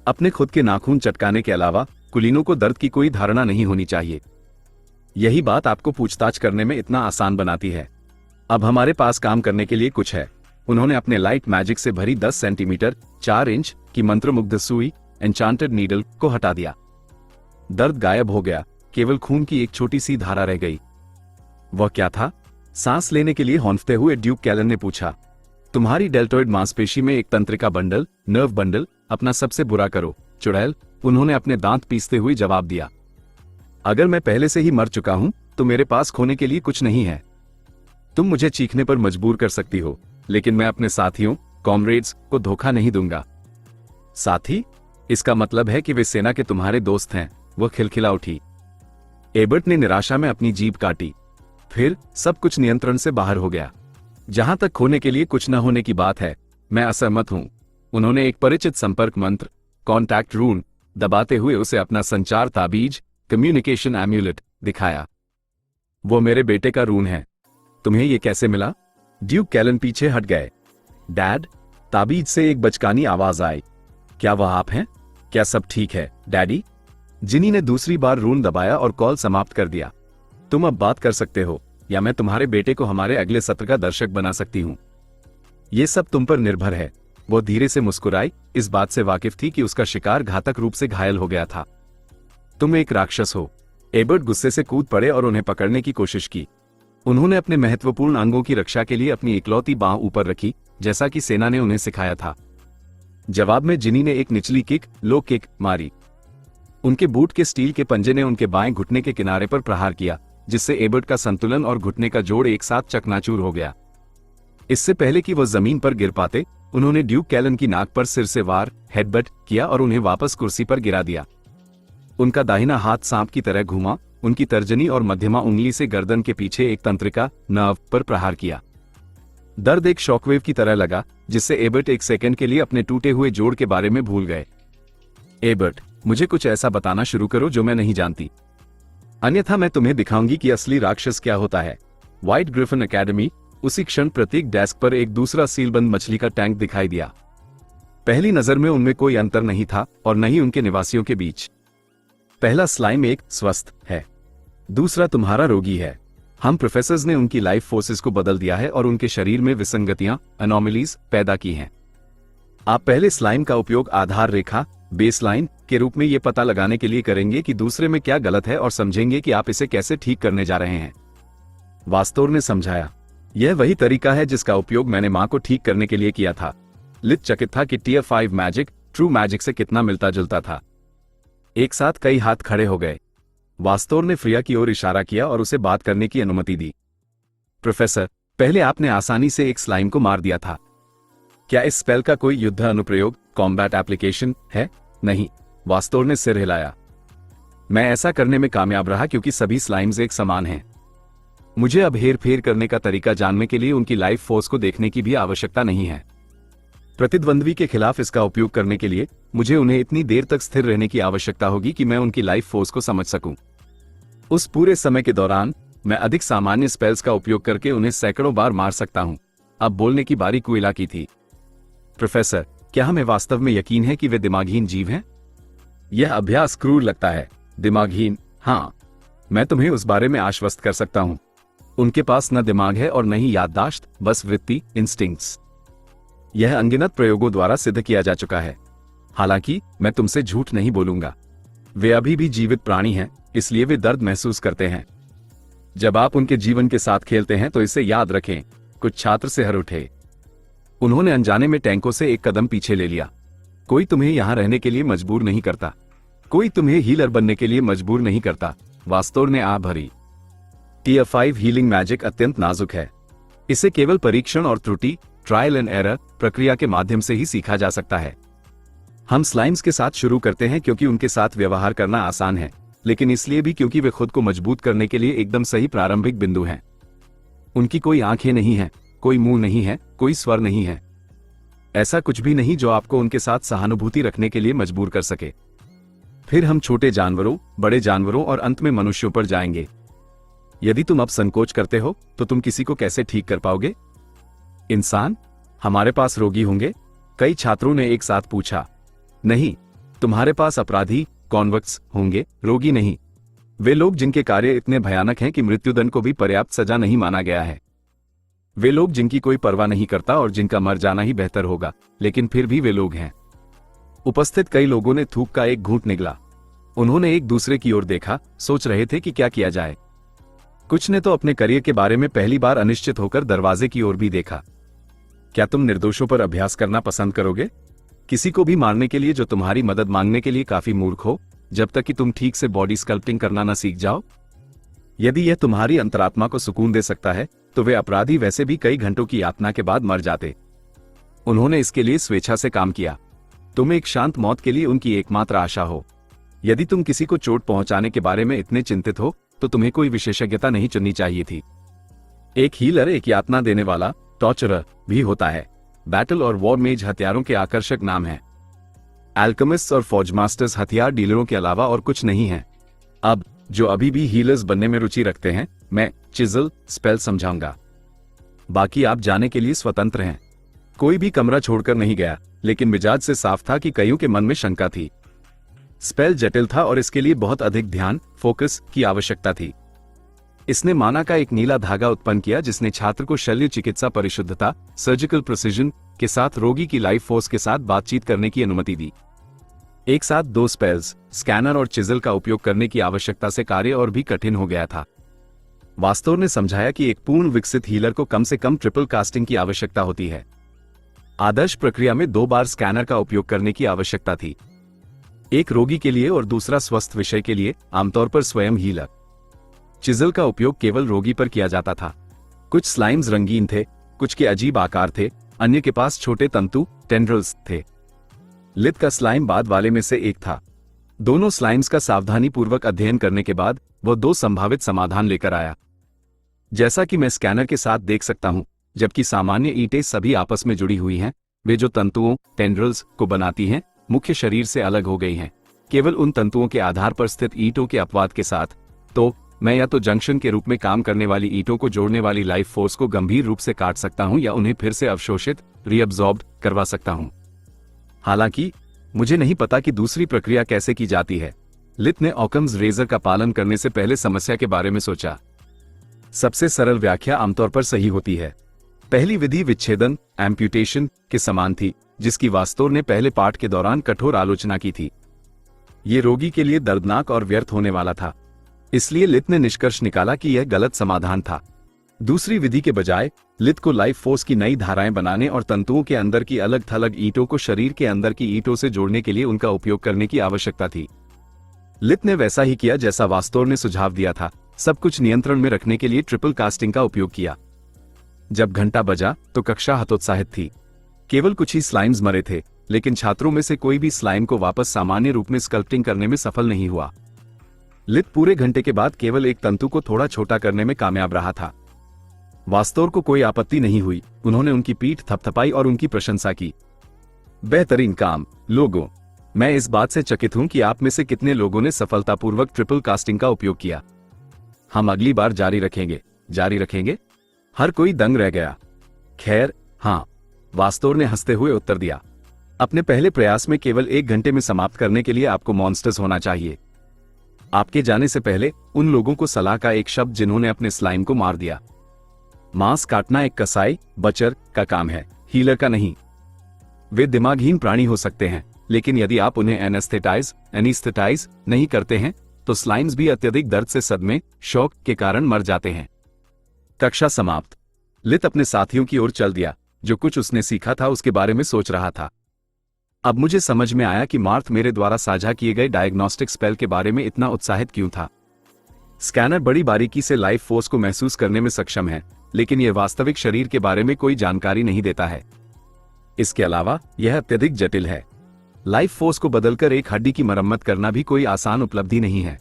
अपने खुद के नाखून चटकाने के अलावा कुलीनों को दर्द की कोई धारणा नहीं होनी चाहिए। यही बात आपको पूछताछ करने में इतना आसान बनाती है। अब हमारे पास काम करने के लिए कुछ है। उन्होंने अपने लाइट मैजिक से भरी 10 सेंटीमीटर 4 इंच की मंत्रमुग्ध सुई, एन्चांटेड नीडल को हटा दिया। दर्द गायब हो गया, केवल खून की एक छोटी सी धारा रह गई। वह क्या था? सांस लेने के लिए हौंफते हुए ड्यूक कैलन ने पूछा। तुम्हारी डेल्टोइड मांसपेशी में एक तंत्रिका बंडल, नर्व बंडल। अपना सबसे बुरा करो, चुड़ैल। उन्होंने अपने दांत पीसते हुए जवाब दिया। अगर मैं पहले से ही मर चुका हूं तो मेरे पास खोने के लिए कुछ नहीं है। तुम मुझे चीखने पर मजबूर कर सकती हो, लेकिन मैं अपने साथियों, कॉमरेड्स को धोखा नहीं दूंगा। साथी, इसका मतलब है कि वे सेना के तुम्हारे दोस्त हैं। वह खिलखिला उठी। एबर्ट ने निराशा में अपनी जीभ काटी। फिर सब कुछ नियंत्रण से बाहर हो गया। जहां तक खोने के लिए कुछ न होने की बात है, मैं असहमत हूं। उन्होंने एक परिचित संपर्क मंत्र, कॉन्टैक्ट रून, दबाते हुए उसे अपना संचार ताबीज, कम्युनिकेशन एम्यूलेट, दिखाया। वो मेरे बेटे का रून है। तुम्हें ये कैसे मिला? ड्यूक कैलन पीछे हट गए। डैड, ताबीज से एक बचकानी आवाज आई। क्या वह आप हैं? क्या सब ठीक है, डैडी? जिनी ने दूसरी बार रून दबाया और कॉल समाप्त कर दिया। तुम अब बात कर सकते हो, या मैं तुम्हारे बेटे को हमारे अगले सत्र का दर्शक बना सकती हूं। यह सब तुम पर निर्भर है। वो धीरे से मुस्कुराई, इस बात से वाकिफ थी कि उसका शिकार घातक रूप से घायल हो गया था। तुम एक राक्षस हो। एबर्ट गुस्से से कूद पड़े और उन्हें पकड़ने की कोशिश की। उन्होंने अपने महत्वपूर्ण अंगों की रक्षा के लिए अपनी इकलौती बांह ऊपर रखी, जैसा कि सेना ने उन्हें सिखाया था। जवाब में जिनी ने एक निचली किक, लो किक, मारी। उनके बूट के स्टील के पंजे ने उनके बाएं घुटने के किनारे पर प्रहार किया, जिससे एबर्ट का संतुलन और घुटने का जोड़ एक साथ चकनाचूर हो गया। इससे पहले कि वह जमीन पर गिर पाते, उन्होंने ड्यूक कैलन की नाक पर सिर से वार, हेडबट किया और उन्हें वापस कुर्सी पर गिरा दिया। उनका दाहिना हाथ सांप की तरह घूमा, उनकी तर्जनी और मध्यमा उंगली से गर्दन के पीछे एक तंत्रिका, नर्व, पर प्रहार किया। दर्द एक शॉकवेव की तरह लगा, जिससे एबर्ट एक सेकंड के लिए अपने टूटे हुए जोड़ के बारे में भूल गए। एबर्ट, मुझे कुछ ऐसा बताना शुरू करो जो मैं नहीं जानती, अन्यथा मैं तुम्हें दिखाऊंगी कि असली राक्षस क्या होता है। White Griffin academy. उसी क्षण प्रत्येक डेस्क पर एक दूसरा सीलबंद मछली का टैंक दिखाई दिया। पहली नजर में उनमें कोई अंतर नहीं था, और न ही उनके निवासियों के बीच। पहला स्लाइम एक स्वस्थ है, दूसरा तुम्हारा रोगी है। हम प्रोफेसर्स ने उनकी लाइफ फोर्सेस को बदल दिया है और उनके शरीर में विसंगतियां, एनोमलीज, पैदा की हैं। आप पहले स्लाइम का उपयोग आधार रेखा, बेसलाइन, के रूप में यह पता लगाने के लिए करेंगे कि दूसरे में क्या गलत है और समझेंगे कि आप इसे कैसे ठीक करने जा रहे हैं। वास्तोर ने समझाया। यह वही तरीका है जिसका उपयोग मैंने मां को ठीक करने के लिए किया था। लित चकित था कि टियर 5 मैजिक ट्रू मैजिक से कितना मिलता जुलता था। एक साथ कई हाथ खड़े हो गए। वास्तोर ने फ्रिया की ओर इशारा किया और उसे बात करने की अनुमति दी। प्रोफेसर, पहले आपने आसानी से एक स्लाइम को मार दिया था। क्या इस स्पेल का कोई युद्ध अनुप्रयोग, कॉम्बैट एप्लीकेशन है? नहीं। वास्तोर ने सिर हिलाया। मैं ऐसा करने में कामयाब रहा क्योंकि सभी स्लाइम्स एक समान हैं। मुझे अब हेर फेर करने का तरीका जानने के लिए उनकी लाइफ फोर्स को देखने की भी आवश्यकता नहीं है। प्रतिद्वंद्वी के खिलाफ इसका उपयोग करने के लिए मुझे उन्हें इतनी देर तक स्थिर रहने की आवश्यकता होगी कि मैं उनकी लाइफ फोर्स को समझ सकूं। उस पूरे समय के दौरान मैं अधिक सामान्य स्पेल्स का उपयोग करके उन्हें सैकड़ों बार मार सकता हूं। अब बोलने की बारी क्विला की थी। प्रोफेसर, क्या हमें वास्तव में यकीन है कि वे दिमागहीन जीव हैं? यह अभ्यास क्रूर लगता है। दिमागहीन? हाँ, मैं तुम्हें उस बारे में आश्वस्त कर सकता हूं। उनके पास न दिमाग है और न ही याददाश्त, बस वृत्ति, इंस्टिंक्ट्स। यह अनगिनत प्रयोगों द्वारा सिद्ध किया जा चुका है। हालांकि मैं तुमसे झूठ नहीं बोलूंगा, वे अभी भी जीवित प्राणी हैं, इसलिए वे दर्द महसूस करते हैं। जब आप उनके जीवन के साथ खेलते हैं तो इसे याद रखें। कुछ छात्र सिहर उठे। उन्होंने अनजाने में टैंकों से एक कदम पीछे ले लिया। कोई तुम्हें यहां रहने के लिए मजबूर नहीं करता, कोई तुम्हें हीलर बनने के लिए मजबूर नहीं करता। वास्तोर ने आ भरी। टियर 5 हीलिंग मैजिक अत्यंत नाजुक है। इसे केवल परीक्षण और त्रुटि, ट्रायल एंड एरर प्रक्रिया के माध्यम से ही सीखा जा सकता है। हम स्लाइम्स के साथ शुरू करते हैं क्योंकि उनके साथ व्यवहार करना आसान है, लेकिन इसलिए भी क्योंकि वे खुद को मजबूत करने के लिए एकदम सही प्रारंभिक बिंदु हैं। उनकी कोई आंखें नहीं हैं, कोई मुंह नहीं है, कोई स्वर नहीं है। ऐसा कुछ भी नहीं जो आपको उनके साथ सहानुभूति रखने के लिए मजबूर कर सके। फिर हम छोटे जानवरों, बड़े जानवरों और अंत में मनुष्यों पर जाएंगे। यदि तुम अब संकोच करते हो तो तुम किसी को कैसे ठीक कर पाओगे? इंसान? हमारे पास रोगी होंगे? कई छात्रों ने एक साथ पूछा। नहीं, तुम्हारे पास अपराधी, कॉन्विक्ट्स होंगे, रोगी नहीं। वे लोग जिनके कार्य इतने भयानक हैं कि मृत्युदंड को भी पर्याप्त सजा नहीं माना गया है। वे लोग जिनकी कोई परवाह नहीं करता और जिनका मर जाना ही बेहतर होगा, लेकिन फिर भी वे लोग हैं। उपस्थित कई लोगों ने थूक का एक घूंट निगला। उन्होंने एक दूसरे की ओर देखा, सोच रहे थे कि क्या किया जाए। कुछ ने तो अपने करियर के बारे में पहली बार अनिश्चित होकर दरवाजे की ओर भी देखा। क्या तुम निर्दोषों पर अभ्यास करना पसंद करोगे? किसी को भी मारने के लिए जो तुम्हारी मदद मांगने के लिए काफी मूर्ख हो, जब तक कि तुम ठीक से बॉडी स्कल्पटिंग करना न सीख जाओ? यदि यह तुम्हारी अंतरात्मा को सुकून दे सकता है तो वे अपराधी वैसे भी कई घंटों की यातना के बाद मर जाते। उन्होंने इसके लिए स्वेच्छा से काम किया। तुम एक शांत मौत के लिए उनकी एकमात्र आशा हो। यदि तुम किसी को चोट पहुंचाने के बारे में इतने चिंतित हो तो तुम्हें कोई विशेषज्ञता नहीं चुननी चाहिए थी। एक हीलर एक यातना देने वाला टॉर्चरर भी होता है। बैटल और वॉर मेज हथियारों के आकर्षक नाम हैं। एल्केमिस्ट्स और फौज मास्टर्स हथियार डीलरों के अलावा और कुछ नहीं है। अब जो अभी भी हीलर्स बनने में रुचि रखते हैं, मैं चिजल स्पेल समझाऊंगा। बाकी आप जाने के लिए स्वतंत्र हैं। कोई भी कमरा छोड़कर नहीं गया, लेकिन मिजाज से साफ था कि कईयों के मन में शंका थी। स्पेल जटिल था और इसके लिए बहुत अधिक ध्यान फोकस की आवश्यकता थी। इसने माना का एक नीला धागा उत्पन्न किया जिसने छात्र को शल्य चिकित्सा परिशुद्धता सर्जिकल प्रिसिजन के साथ रोगी की लाइफ फोर्स के साथ बातचीत करने की अनुमति दी। एक साथ दो स्पेल्स, स्कैनर और चिजल का उपयोग करने की आवश्यकता से कार्य और भी कठिन हो गया था। वास्तव ने समझाया कि एक पूर्ण विकसित हीलर को कम से कम ट्रिपल कास्टिंग की आवश्यकता होती है। आदर्श प्रक्रिया में 2 बार स्कैनर का उपयोग करने की आवश्यकता थी, एक रोगी के लिए और दूसरा स्वस्थ विषय के लिए, आमतौर पर स्वयं हीलर। चिजल का उपयोग केवल रोगी पर किया जाता था। कुछ स्लाइम्स रंगीन थे, कुछ के अजीब आकार थे, अन्य के पास छोटे तंतु टेंड्रल्स थे। लिथ का स्लाइम बाद वाले में से एक था। दोनों स्लाइम्स का सावधानीपूर्वक अध्ययन करने के बाद वह 2 संभावित समाधान लेकर आया। जैसा कि मैं स्कैनर के साथ देख सकता हूं, जबकि सामान्य ईंटें सभी आपस में जुड़ी हुई हैं, वे जो तंतुओं टेंड्रल्स को बनाती हैं मुख्य शरीर से अलग हो गई हैं, केवल उन तंतुओं के आधार पर स्थित ईंटों के अपवाद के साथ। तो मैं या तो जंक्शन के रूप में काम करने वाली ईंटों को जोड़ने वाली लाइफ फोर्स को गंभीर रूप से काट सकता हूं या उन्हें फिर से अवशोषित रीअब्सॉर्ब करवा सकता हूं। हालांकि मुझे नहीं पता कि दूसरी प्रक्रिया कैसे की जाती है। लिथ ने ऑकम्स रेजर का पालन करने से पहले समस्या के बारे में सोचा। सबसे सरल व्याख्या आमतौर पर सही होती है। पहली विधि विच्छेदन एम्प्यूटेशन के समान थी, जिसकी वास्तव ने पहले पाठ के दौरान कठोर आलोचना की थी। ये रोगी के लिए दर्दनाक और व्यर्थ होने वाला था, इसलिए लिथ ने निष्कर्ष निकाला कि यह गलत समाधान था। दूसरी विधि के बजाय लिथ को लाइफ फोर्स की नई धाराएं बनाने और तंतुओं के अंदर की अलग थलग ईंटों को शरीर के अंदर की ईंटों से जोड़ने के लिए उनका उपयोग करने की आवश्यकता थी। लिथ ने वैसा ही किया जैसा वास्तव ने सुझाव दिया था, सब कुछ नियंत्रण में रखने के लिए ट्रिपल कास्टिंग का उपयोग किया। जब घंटा बजा तो कक्षा हतोत्साहित थी। केवल कुछ ही स्लाइम्स मरे थे, लेकिन छात्रों में से कोई भी स्लाइम को वापस सामान्य रूप में स्कल्पटिंग करने में सफल नहीं हुआ। लिथ पूरे घंटे के बाद केवल एक तंतु को थोड़ा छोटा करने में कामयाब रहा था। वास्तव को कोई आपत्ति नहीं हुई। उन्होंने उनकी पीठ थपथपाई और उनकी प्रशंसा की। बेहतरीन काम लोगों। मैं इस बात से चकित हूं कि आप में से कितने लोगों ने सफलतापूर्वक ट्रिपल कास्टिंग का उपयोग किया। हम अगली बार जारी रखेंगे। हर कोई दंग रह गया। खैर हाँ, वास्तव ने हंसते हुए उत्तर दिया। अपने पहले प्रयास में केवल 1 घंटे में समाप्त करने के लिए आपको मॉन्स्टर्स होना चाहिए। आपके जाने से पहले उन लोगों को सलाह का एक शब्द जिन्होंने अपने स्लाइम को मार दिया। मांस काटना एक कसाई बचर का काम है, हीलर का नहीं। वे दिमागहीन प्राणी हो सकते हैं, लेकिन यदि आप उन्हें एनेस्थेटाइज नहीं करते हैं तो स्लाइम्स भी अत्यधिक दर्द से सदमे शौक के कारण मर जाते हैं। कक्षा समाप्त। लिथ अपने साथियों की ओर चल दिया। जो कुछ उसने सीखा था उसके बारे में सोच रहा था। अब मुझे समझ में आया कि मार्थ मेरे द्वारा साझा किए गए डायग्नोस्टिक स्पेल के बारे में इतना उत्साहित क्यों था। स्कैनर बड़ी बारीकी से लाइफ फोर्स को महसूस करने में सक्षम है, लेकिन यह वास्तविक शरीर के बारे में कोई जानकारी नहीं देता है। इसके अलावा यह अत्यधिक जटिल है। लाइफ फोर्स को बदलकर एक हड्डी की मरम्मत करना भी कोई आसान उपलब्धि नहीं है।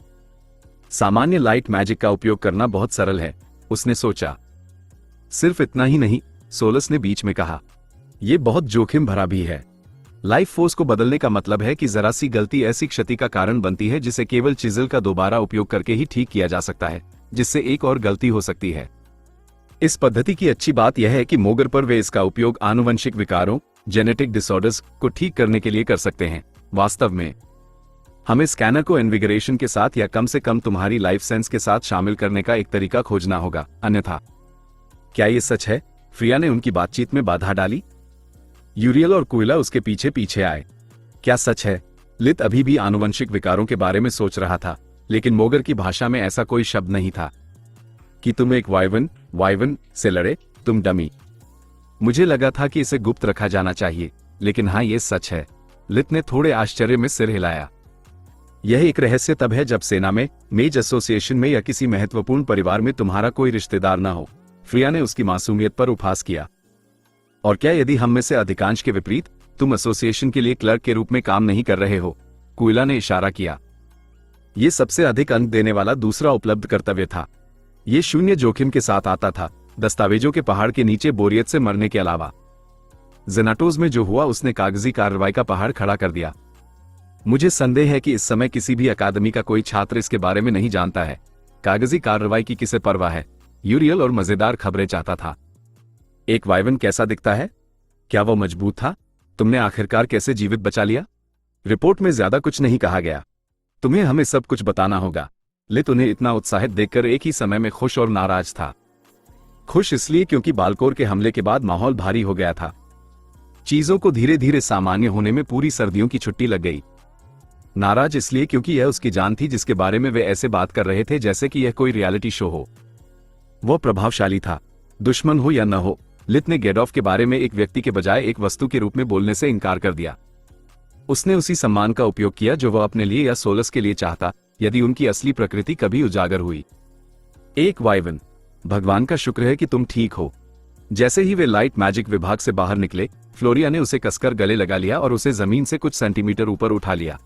सामान्य लाइट मैजिक का उपयोग करना बहुत सरल है, उसने सोचा। सिर्फ इतना ही नहीं, सोलस ने बीच में कहा, यह बहुत जोखिम भरा भी है। लाइफ फोर्स को बदलने का मतलब है कि जरा सी गलती ऐसी क्षति का कारण बनती है जिसे केवल चिजल का दोबारा उपयोग करके ही ठीक किया जा सकता है, जिससे एक और गलती हो सकती है। इस पद्धति की अच्छी बात यह है कि मोगर पर वे इसका उपयोग आनुवंशिक विकारों जेनेटिक डिसऑर्डर्स को ठीक करने के लिए कर सकते हैं। वास्तव में हमें स्कैनर को इन्विगरेशन के साथ या कम से कम तुम्हारी लाइफ सेंस के साथ शामिल करने का एक तरीका खोजना होगा, अन्यथा। क्या यह सच है? फ्रिया ने उनकी बातचीत में बाधा डाली। यूरियल और कुइला उसके पीछे पीछे आए। क्या सच है? लिथ अभी भी आनुवंशिक विकारों के बारे में सोच रहा था, लेकिन मोगर की भाषा में ऐसा कोई शब्द नहीं था। कि तुम एक वाइवन से लड़े, तुम डमी। मुझे लगा था कि इसे गुप्त रखा जाना चाहिए, लेकिन हाँ, ये सच है। लिथ ने थोड़े आश्चर्य में सिर हिलाया। यह एक रहस्य तब है जब सेना में, मेज एसोसिएशन में या किसी महत्वपूर्ण परिवार में तुम्हारा कोई रिश्तेदार ना हो। फ्रिया ने उसकी मासूमियत पर उपहास किया। और क्या यदि हम में से अधिकांश के विपरीत तुम एसोसिएशन के लिए क्लर्क के रूप में काम नहीं कर रहे हो। कुइला ने इशारा किया। ये सबसे अधिक अंक देने वाला दूसरा उपलब्ध कर्तव्य था। ये शून्य जोखिम के साथ आता था, दस्तावेजों के पहाड़ के नीचे बोरियत से मरने के अलावा। जेनाटोज में जो हुआ उसने कागजी कार्रवाई का पहाड़ खड़ा कर दिया। मुझे संदेह है कि इस समय किसी भी अकादमी का कोई छात्र इसके बारे में नहीं जानता है। कागजी कार्रवाई की किसे परवाह है? यूरियल और मजेदार खबरें चाहता था। एक वाइवन कैसा दिखता है? क्या वो मजबूत था? तुमने आखिरकार कैसे जीवित बचा लिया? रिपोर्ट में ज्यादा कुछ नहीं कहा गया। तुम्हें हमें सब कुछ बताना होगा। लित उन्हें इतना उत्साहित देखकर एक ही समय में खुश और नाराज था। खुश इसलिए क्योंकि बालकोर के हमले के बाद माहौल भारी हो गया था। चीजों को धीरे धीरे सामान्य होने में पूरी सर्दियों की छुट्टी लग गई। नाराज इसलिए क्योंकि यह उसकी जान थी जिसके बारे में वे ऐसे बात कर रहे थे जैसे कि यह कोई रियलिटी शो हो। वो प्रभावशाली था, दुश्मन हो या न हो। लित ने गेडॉफ के बारे में एक व्यक्ति के बजाय एक वस्तु के रूप में बोलने से इनकार कर दिया। उसने उसी सम्मान का उपयोग किया जो वह अपने लिए या सोलस के लिए चाहता, यदि उनकी असली प्रकृति कभी उजागर हुई। एक वाइवन, भगवान का शुक्र है कि तुम ठीक हो। जैसे ही वे लाइट मैजिक विभाग से बाहर निकले, फ्लोरिया ने उसे कसकर गले लगा लिया और उसे जमीन से कुछ सेंटीमीटर ऊपर उठा लिया।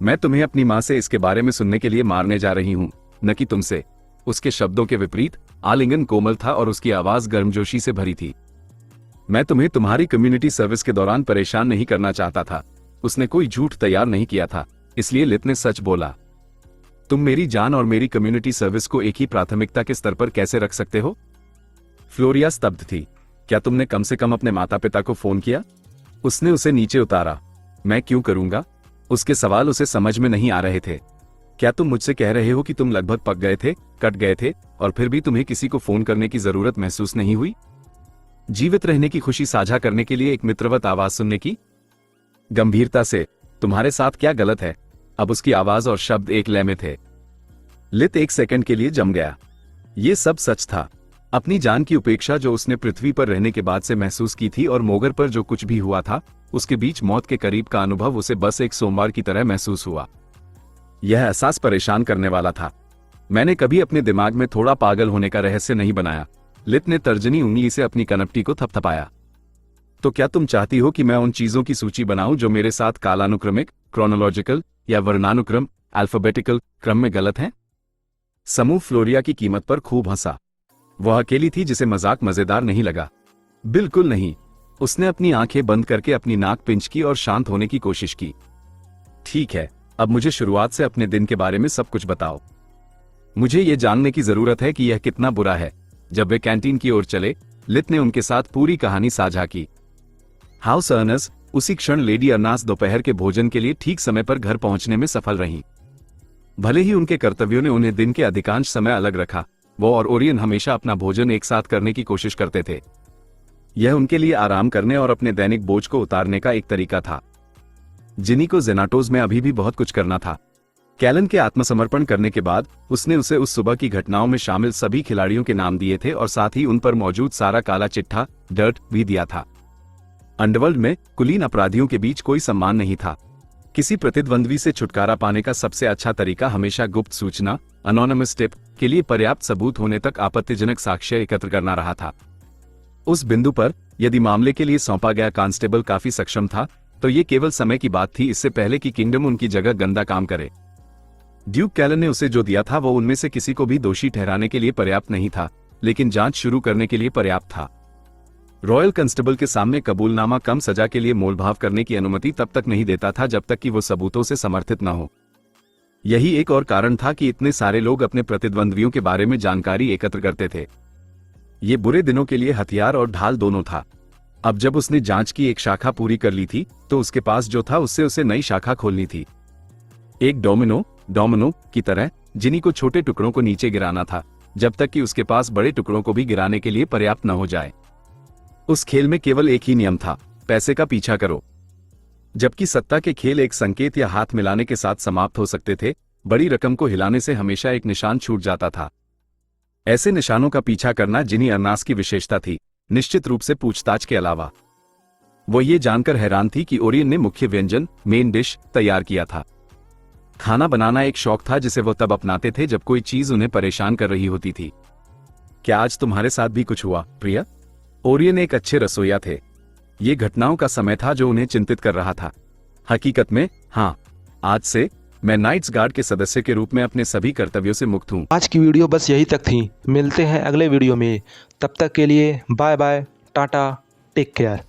मैं तुम्हें अपनी मां से इसके बारे में सुनने के लिए मारने जा रही हूं, न कि तुमसे। उसके शब्दों के विपरीत आलिंगन कोमल था और उसकी आवाज गर्मजोशी से भरी थी। मैं तुम्हें तुम्हारी कम्युनिटी सर्विस के दौरान परेशान नहीं करना चाहता था। उसने कोई झूठ तैयार नहीं किया था, इसलिए लित ने सच बोला। तुम मेरी जान और मेरी कम्युनिटी सर्विस को एक ही प्राथमिकता के स्तर पर कैसे रख सकते हो? फ्लोरिया स्तब्ध थी। क्या तुमने कम से कम अपने माता पिता को फोन किया? उसने उसे नीचे उतारा। मैं क्यों करूंगा? उसके सवाल उसे समझ में नहीं आ रहे थे। क्या तुम मुझसे कह रहे हो कि तुम लगभग पक गए थे, कट गए थे, और फिर भी तुम्हें किसी को फोन करने की जरूरत महसूस नहीं हुई? जीवित रहने की खुशी साझा करने के लिए एक मित्रवत आवाज सुनने की? गंभीरता से, तुम्हारे साथ क्या गलत है? अब उसकी आवाज और शब्द एक लय में थे। लित एक सेकंड के लिए जम गया। ये सब सच था। अपनी जान की उपेक्षा जो उसने पृथ्वी पर रहने के बाद से महसूस की थी और मोगर पर जो कुछ भी हुआ था, उसके बीच मौत के करीब का अनुभव उसे बस एक सोमवार की तरह महसूस हुआ। यह एहसास परेशान करने वाला था। मैंने कभी अपने दिमाग में थोड़ा पागल होने का रहस्य नहीं बनाया। लित ने तर्जनी उंगली से अपनी कनपटी को थपथपाया। तो क्या तुम चाहती हो कि मैं उन चीजों की सूची बनाऊं जो मेरे साथ कालानुक्रमिक, क्रोनोलॉजिकल या वर्णानुक्रम, अल्फाबेटिकल क्रम में गलत हैं? समूह फ्लोरिया की कीमत पर खूब हंसा। वह अकेली थी जिसे मजाक मजेदार नहीं लगा। बिल्कुल नहीं। उसने अपनी आंखें बंद करके अपनी नाक पिंच की और शांत होने की कोशिश की। ठीक है, अब मुझे शुरुआत से अपने दिन के बारे में सब कुछ बताओ। मुझे यह जानने की जरूरत है कि यह कितना बुरा है। जब वे कैंटीन की ओर चले, लित ने उनके साथ पूरी कहानी साझा की। हाउस अर्नस, उसी क्षण लेडी अर्नास दोपहर के भोजन के लिए ठीक समय पर घर पहुंचने में सफल रहीं। भले ही उनके कर्तव्यों ने उन्हें दिन के अधिकांश समय अलग रखा, वो और ओरियन हमेशा अपना भोजन एक साथ करने की कोशिश करते थे। यह उनके लिए आराम करने और अपने दैनिक बोझ को उतारने का एक तरीका था। जिनी को जेनाटोज में अभी भी बहुत कुछ करना था। कैलन के आत्मसमर्पण करने के बाद उसने उसे उस सुबह की घटनाओं में शामिल सभी खिलाड़ियों के नाम दिए थे और साथ ही उन पर मौजूद सारा काला चिट्ठा, डर्ट, भी दिया था। अंडरवर्ल्ड में कुलीन अपराधियों के बीच कोई सम्मान नहीं था। किसी प्रतिद्वंद्वी से छुटकारा पाने का सबसे अच्छा तरीका हमेशा गुप्त सूचना, अनोनिमस टिप, के लिए पर्याप्त सबूत होने तक आपत्तिजनक साक्ष्य एकत्र करना रहा था। उस बिंदु पर यदि मामले के लिए सौंपा गया कांस्टेबल काफी सक्षम था, तो ये केवल समय की बात थी, इससे पहले कि किंगडम उनकी जगह गंदा काम करे। ड्यूक कैलन ने उसे जो दिया था वो उनमें से किसी को भी दोषी ठहराने के लिए पर्याप्त नहीं था, लेकिन जांच शुरू करने के लिए पर्याप्त था। रॉयल कांस्टेबल के सामने कबूलनामा कम सजा के लिए मोलभाव करने की अनुमति तब तक नहीं देता था जब तक कि वो सबूतों से समर्थित न हो। यही एक और कारण था कि इतने सारे लोग अपने प्रतिद्वंद्वियों के बारे में जानकारी एकत्र करते थे। ये बुरे दिनों के लिए हथियार और ढाल दोनों था। अब जब उसने जांच की एक शाखा पूरी कर ली थी, तो उसके पास जो था उससे उसे नई शाखा खोलनी थी। एक डोमिनो की तरह जिनी को छोटे टुकड़ों को नीचे गिराना था, जब तक कि उसके पास बड़े टुकड़ों को भी गिराने के लिए पर्याप्त न हो जाए। उस खेल में केवल एक ही नियम था, पैसे का पीछा करो। जबकि सत्ता के खेल एक संकेत या हाथ मिलाने के साथ समाप्त हो सकते थे, बड़ी रकम को हिलाने से हमेशा एक निशान छूट जाता था। ऐसे निशानों का पीछा करना जिनी अर्नास की विशेषता थी, निश्चित रूप से पूछताछ के अलावा। वो ये जानकर हैरान थी कि ओरियन ने मुख्य व्यंजन, मेन डिश, तैयार किया था। खाना बनाना एक शौक था जिसे वो तब अपनाते थे जब कोई चीज उन्हें परेशान कर रही होती थी। क्या आज तुम्हारे साथ भी कुछ हुआ, प्रिया? ओरियन एक अच्छे रसोइया थे। ये घटनाओं का समय था जो उन्हें चिंतित कर रहा था। हकीकत में हाँ, आज से मैं नाइट्स गार्ड के सदस्य के रूप में अपने सभी कर्तव्यों से मुक्त हूँ। आज की वीडियो बस यही तक थी। मिलते हैं अगले वीडियो में। तब तक के लिए bye bye, tata, take care.